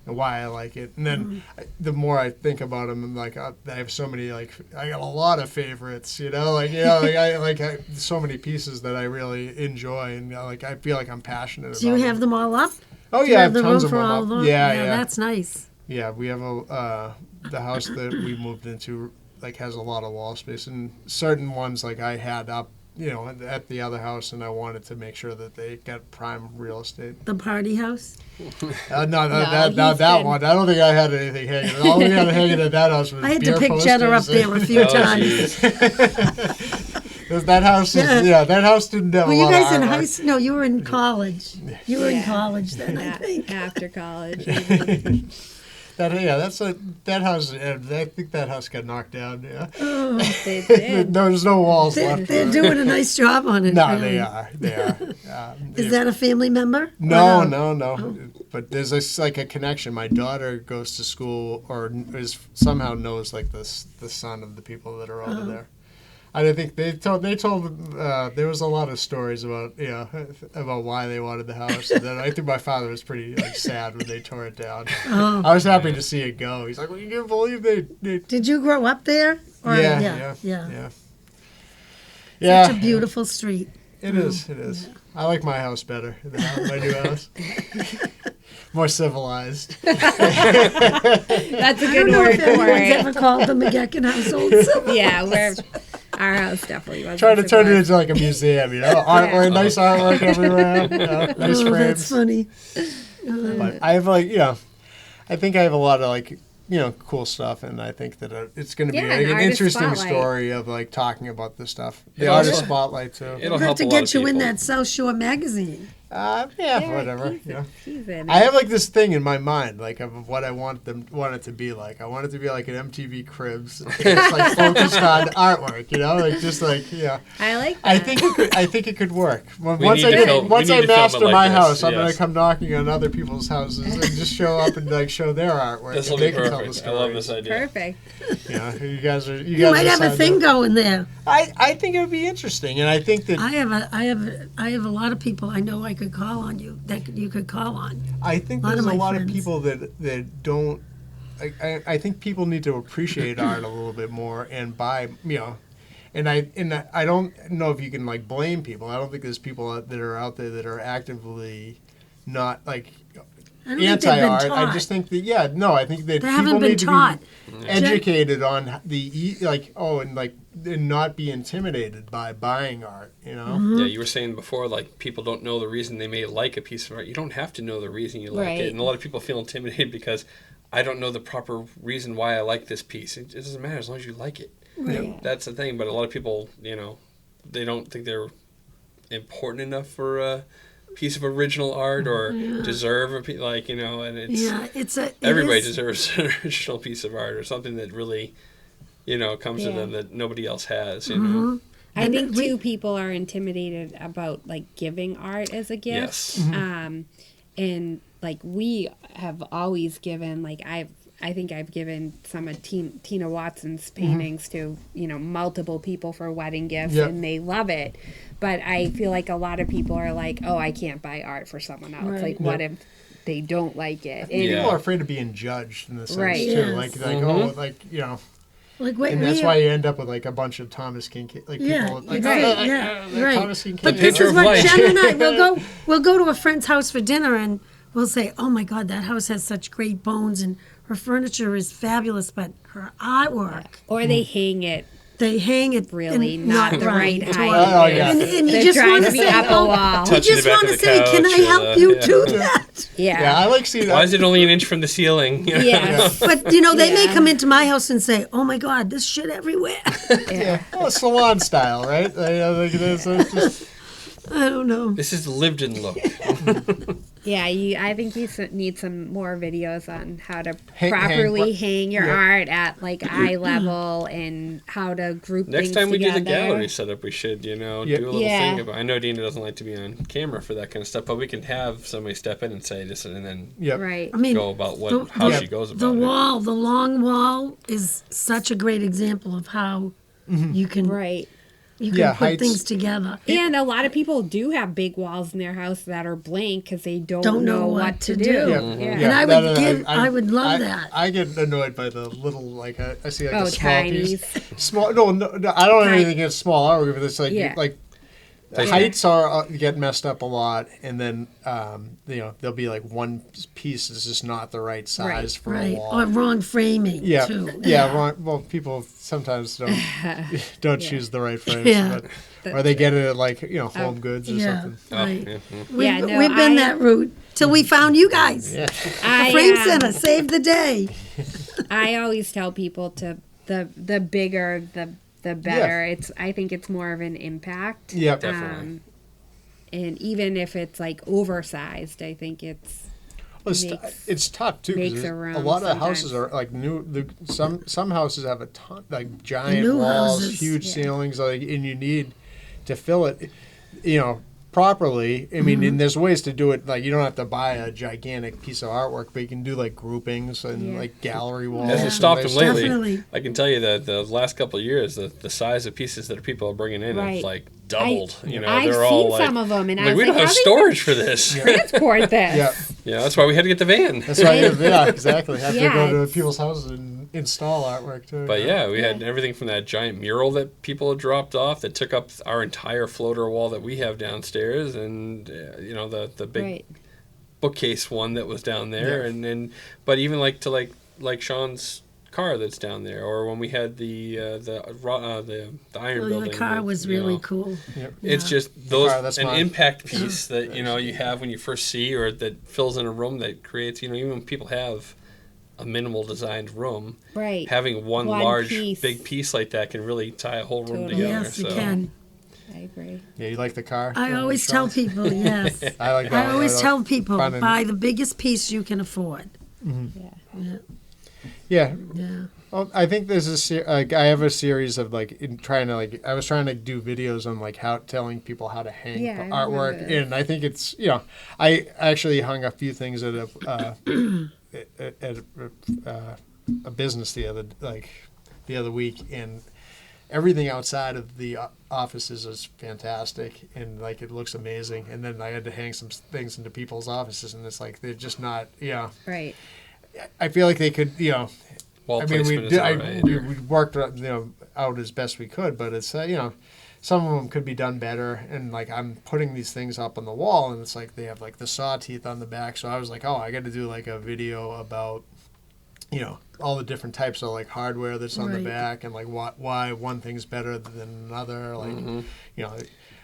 I like it. And then the more I think about them, I'm like, I have so many, like, I got a lot of favorites, I so many pieces that I really enjoy, and like I feel like I'm passionate about. Do you have them all up? Oh yeah, I have tons of them up. Yeah, that's nice. Yeah, we have the house that we moved into like has a lot of wall space, and certain ones like I had up at the other house, and I wanted to make sure that they got prime real estate. The party house? That one. I don't think I had anything hanging. All we had hanging at that house was I had beer to pick posters. Jenna up there a few times. That house that house didn't have a lot of artwork. Well, you guys in high school? No, you were in college. You were in college then, I think. After college. That house. I think that house got knocked down. Yeah. Oh, they did. There's no walls left. They're doing a nice job on it. No, really. they are. Is that a family member? No. Oh. But there's like a connection. My daughter goes to school, or somehow knows like the son of the people that are over there. I think they told there was a lot of stories about why they wanted the house, and then I think my father was pretty like sad when they tore it down. Oh. I was happy to see it go. He's like, well, you can't believe they Did you grow up there? Or, yeah. Such a beautiful street. It is. Yeah. I like my house better than my new house. More civilized. That's a good word for Anyone's it. ever called the McEachern household civilized? Yeah, our house definitely wasn't. Trying to turn it into like a museum, artwork, nice artwork everywhere, nice frames. That's funny. But I have I think I have a lot of like cool stuff, and I think that it's going to be an interesting story of like talking about this stuff. The artist spotlight too. It'll We'll have help to a lot get of you in people. that South Shore magazine. Whatever. He's in I it. have like this thing in my mind, like of what I want it to be like. I want it to be like an MTV Cribs. It's like focused on artwork, like just like I like that. I think it could work. Once need to film it master like my this, house, I'm gonna yes. come knocking on other people's houses and just show up and like show their artwork. This will and be they can tell the perfect. I love this stories. idea. Perfect. You guys are. You might have a thing going there. I think it would be interesting, and I think that I have a lot of people I know I could call on you that you could call on. I think A lot there's of a my lot friends. of people that don't. I think people need to appreciate art a little bit more and buy, and I don't know if you can like blame people. I don't think there's people that are out there that are actively not like I don't think they've been anti-art. taught. I just think that I think that They people haven't been need to taught. be educated on and not be intimidated by buying art. Mm-hmm. Yeah, you were saying before, like, people don't know the reason they may like a piece of art. You don't have to know the reason you like Right. it. And a lot of people feel intimidated because I don't know the proper reason why I like this piece. It doesn't matter as long as you like it. Right. That's the thing. But a lot of people, they don't think they're important enough for a piece of original art or deserve a piece, and it's... Everybody deserves an original piece of art or something that really, comes to them that nobody else has, I think too people are intimidated about like giving art as a gift. Yes. And like we have always given, like I think I've given some of Tina Watson's paintings to, multiple people for wedding gifts and they love it. But I feel like a lot of people are like, oh, I can't buy art for someone else. Right. Like what if they don't like it? And People are afraid of being judged in this sense Right. too. Yes. And Like that's why you end up with like a bunch of Thomas King people. right. Thomas King But King. this picture is of what life. Jen and I we'll go to a friend's house for dinner and we'll say, "Oh my God, that house has such great bones and her furniture is fabulous, but her artwork, or they hang it they hang it really in not the right at height. all." Oh, yeah. And you They're just trying want to to be say, up a wall. you Touching just the back want of to the say, "Can I couch or help the- you yeah. do that?" Yeah, I like seeing that. Why is it only an inch from the ceiling? Yes. But they may come into my house and say, "Oh my God, this shit everywhere." Well, salon style, right? It's just, I don't know. This is the lived-in look. Yeah, I think you need some more videos on how to Hang- properly hang your yeah. art at like eye level and how to group Next things time we together. do the gallery setup, we should, do a little Yeah. thing about. I know Dina doesn't like to be on camera for that kind of stuff, but we can have somebody step in and say this, and then yep. Right. I mean, go about how she goes the about it. wall, the long wall, is such a great example of how you can Right. you can Yeah, put heights. things together. And a lot of people do have big walls in their house that are blank because they don't know what to do. Yeah. Yeah. And I would I would love that. I get annoyed by the little I see like Oh, a small tinies. piece. Small no, I don't have anything against small artwork, but it's like Yeah. heights are get messed up a lot, and then there'll be like one piece is just not the right size Right. for a Right. wall. Or wrong framing Yeah, too. wrong. Well, people sometimes don't choose the right frames, Yeah. or they get it at like Home Goods or Yeah. something. Right. Yeah. We've, Yeah, no, we've been I- that route till we found you guys. The Frame Center saved the day. I always tell people to the bigger the better. I think it's more of an impact. Yep. Definitely. And even if it's like oversized, I think it's It's tough too. 'Cause makes there's a room a lot of sometimes. houses are like new. Some houses have a ton, like giant new walls, houses, huge yeah. ceilings, and you need to fill it, properly. I mean, and there's ways to do it. Like you don't have to buy a gigantic piece of artwork, but you can do like groupings and Yeah. like gallery walls. Hasn't and stopped them nice lately. Definitely. I can tell you that the last couple of years, the size of pieces that people are bringing in Right. have like doubled. I've they're all seen like, some of them, and I like, was we like, don't have how they storage for this. transport this. Yeah, Yeah, that's why we had to get the van. that's why. Yeah, exactly. Have to Yeah, go to it's- people's houses and install artwork too. But yeah, we had everything from that giant mural that people had dropped off that took up our entire floater wall that we have downstairs, and the big Right. bookcase one that was down there, Yeah. and then but even like Sean's car that's down there, or when we had the iron Oh, building. the car that, was you really know, cool. It's Yeah. just those Car, that's an mine. impact piece that you have when you first see, or that fills in a room that creates even when people have a minimal designed room, Right. having one One large piece. big piece like that can really tie a whole room Totally. together. Yes, you so. can. I agree. Yeah, you like the car? I always tell people, yes. I always tell people, buy the biggest piece you can afford. Yeah. Yeah. Yeah. Well, I think there's I have a series of I was trying to do videos on how telling people how to hang artwork, and I think it's I actually hung a few things at a business the other week, and everything outside of the offices is fantastic, and it looks amazing. And then I had to hang some things into people's offices, and it's they're just not Right. I feel like they could Wall I mean, placement we worked out as best we could, but it's some of them could be done better. And I'm putting these things up on the wall, and it's they have the saw teeth on the back. So I was I got to do a video about all the different types of hardware that's on the back, and why one thing's better than another. A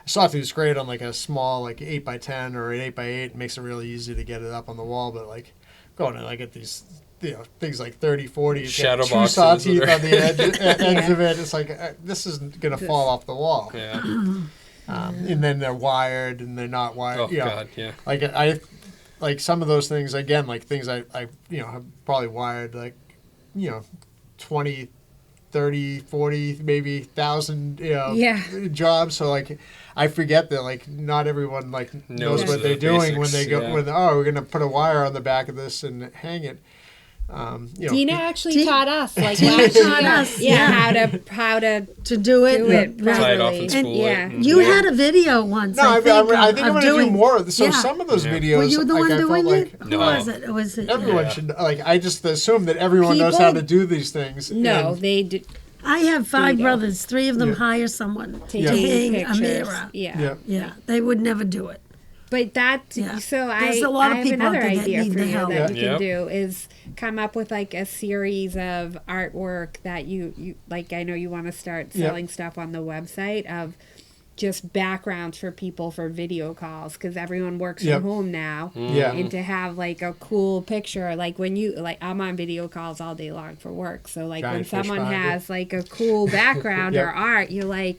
saw tooth is great on a small 8x10 or an 8x8. It makes it really easy to get it up on the wall, but going to get these things 30, 40, shadow two boxes saw teeth on the ends of it. It's this isn't gonna fall off the wall. Yeah. And then they're wired and they're not wired. Oh God, yeah. I some of those things again, things I have probably wired 20, 30, 40, maybe 1,000 jobs. So I forget that not everyone knows what they're doing when they go when we're gonna put a wire on the back of this and hang it. Dina actually taught us how to do it Tie it off properly. and spool it. And you had a video once. No, I think I'm going to do doing more. So some of those videos, Were you the one doing it? Who No. was it? Was it? everyone should I just assume that everyone knows how to do these things. No, and- they do. I have 5 Bingo. brothers. 3 of them Yeah. hire someone to Taking hang pictures. a mirror. Yeah. Yeah, they would never do it. But that, Yeah. so There's I, a lot I of have people out another there that idea need for the you help. that you Yeah. can do is come up with a series of artwork that you I know you want to start selling stuff on the website of just backgrounds for people for video calls because everyone works from home now. Yeah. And to have a cool picture, when you I'm on video calls all day long for work. So when Giant fish someone behind you. has a cool background Yep. or art, you're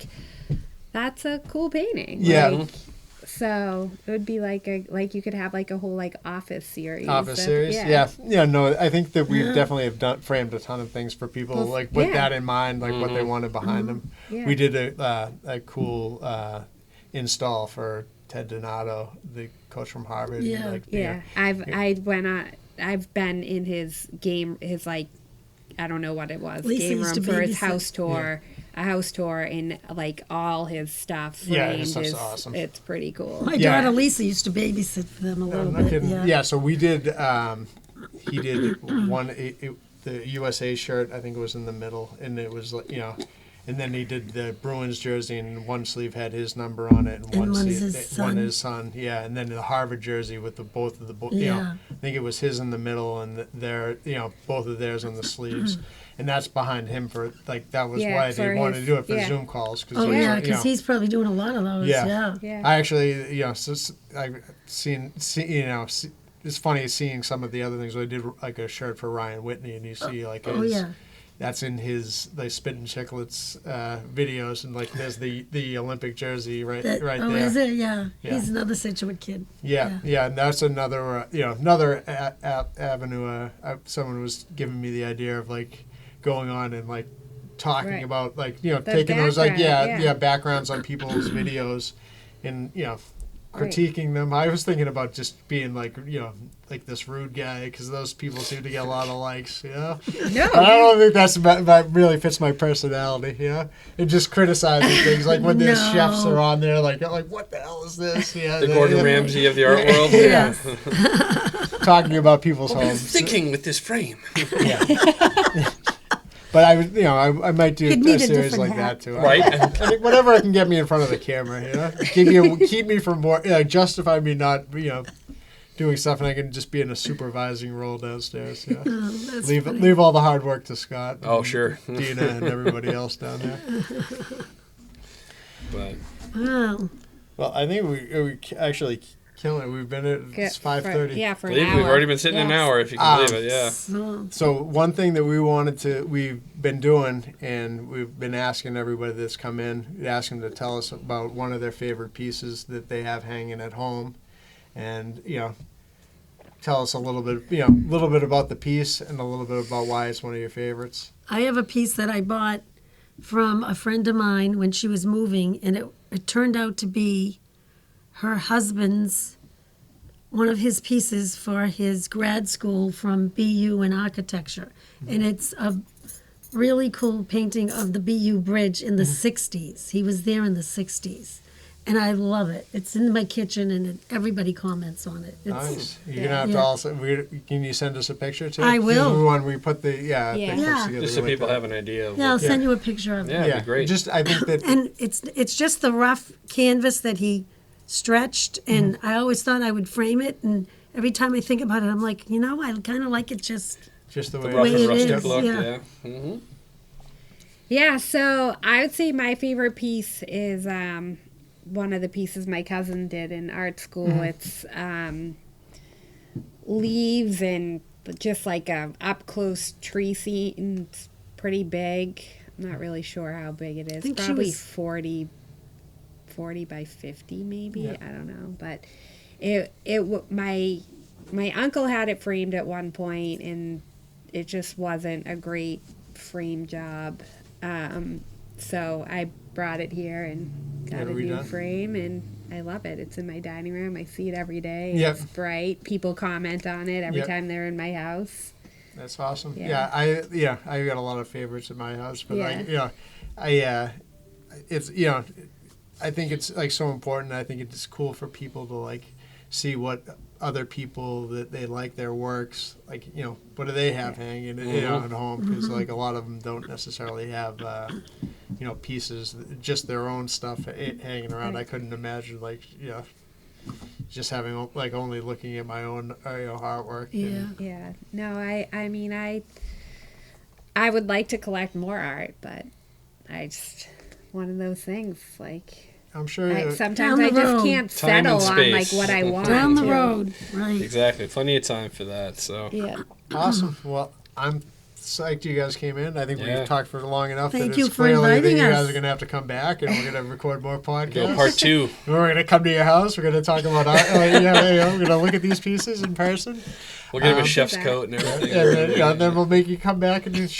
that's a cool painting. Yeah. So it would be you could have a whole office series. Office series, yeah. No, I think that we definitely have framed a ton of things for people with that in mind, what they wanted behind them. Yeah. We did a cool install for Ted Donato, the coach from Harvard. Yeah. I've been in his game, I don't know what it was, Lisa game used room to for his babysit. house tour. A house tour and all his stuff framed. Yeah, his stuff's awesome. It's pretty cool. My Yeah. daughter Lisa used to babysit for them a little I'm not bit. kidding. Yeah. So we did. He did the USA shirt. I think it was in the middle, and it was and then he did the Bruins jersey, and one sleeve had his number on it, and one one's sleeve, his son. his son. Yeah, and then the Harvard jersey with both of the Yeah. I think it was his in the middle, and their both of theirs on the sleeves. And that's behind him for that was why they wanted to do it for Zoom calls. Cause Oh yeah, because he's probably doing a lot of those. Yeah. Yeah. I actually, I've seen, it's funny seeing some of the other things. I did a shirt for Ryan Whitney, and you see that's in his Spit and Chicklets videos, and there's the Olympic jersey right there. Oh, is it? Yeah. Yeah. He's another Situate kid. Yeah, and that's another another avenue. Someone was giving me the idea of going on and talking about taking those backgrounds on people's videos and critiquing them. I was thinking about just being this rude guy because those people seem to get a lot of likes. No, I don't think that really fits my personality. And just criticizing things when the chefs are on there, what the hell is this? The Gordon Ramsay of the art world. Yeah. Talking about people's What are you homes. thinking with this frame? Yeah. But I might do He'd need a a series different like hat. that too. Right. I think whatever I can get me in front of the camera, keep me from more, justify me not, doing stuff, and I can just be in a supervising role downstairs. Yeah. That's Leave all the hard work to Scott. Oh, sure. Dina and everybody else down there. But Wow. Well, I think we actually Killing it. We've been at it's 5:30. Yeah, for an Believe hour. We've already been sitting an hour, if you can believe it. Yeah. So one thing that we've been doing, and we've been asking everybody that's come in, asking them to tell us about one of their favorite pieces that they have hanging at home, and tell us a little bit about the piece and a little bit about why it's one of your favorites. I have a piece that I bought from a friend of mine when she was moving, and it turned out to be her husband's, one of his pieces for his grad school from BU in architecture. And it's a really cool painting of the BU bridge in the 60s. He was there in the 60s. And I love it. It's in my kitchen, and everybody comments on it. Nice. You're gonna have to also. Can you send us a picture too? I will. When we put the pictures together. Just so people have an idea of I'll send you a picture of it. Yeah, it'd be great. Just I think that. And it's just the rough canvas that he stretched, and I always thought I would frame it. And every time I think about it, I'm like, I kind of like it just the the way rough and it rustic is, look. yeah. Yeah. Mm-hmm. Yeah, so I would say my favorite piece is one of the pieces my cousin did in art school. It's leaves and just like a up close tree scene. It's pretty big. I'm not really sure how big it is. Probably 40 by 50 maybe. Yeah. I don't know, but my uncle had it framed at one point, and it just wasn't a great frame job. So I brought it here and got a new frame, and I love it. It's in my dining room. I see it every day. Yep. It's bright. People comment on it every time they're in my house. That's awesome. Yeah. I got a lot of favorites at my house, but it's I think it's like so important. I think it's cool for people to like see what other people that they like their works, like what do they have hanging at home, because like a lot of them don't necessarily have pieces, just their own stuff hanging around. I couldn't imagine just having like only looking at my own artwork. Yeah. No, I mean I would like to collect more art, but I just one of those things like I'm sure sometimes I just can't settle on like what I want. Down the road, right? Exactly. Plenty of time for that. So Yeah. Awesome. Well, I'm psyched you guys came in. I think we've talked for long enough. Thank that you it's for clearly inviting that you us. guys are going to have to come back, and we're going to record more podcasts. go part 2. We're going to come to your house. We're going to talk about art. We're going to look at these pieces in person. We'll give him a chef's coat and everything. And then we'll make you come back and shoot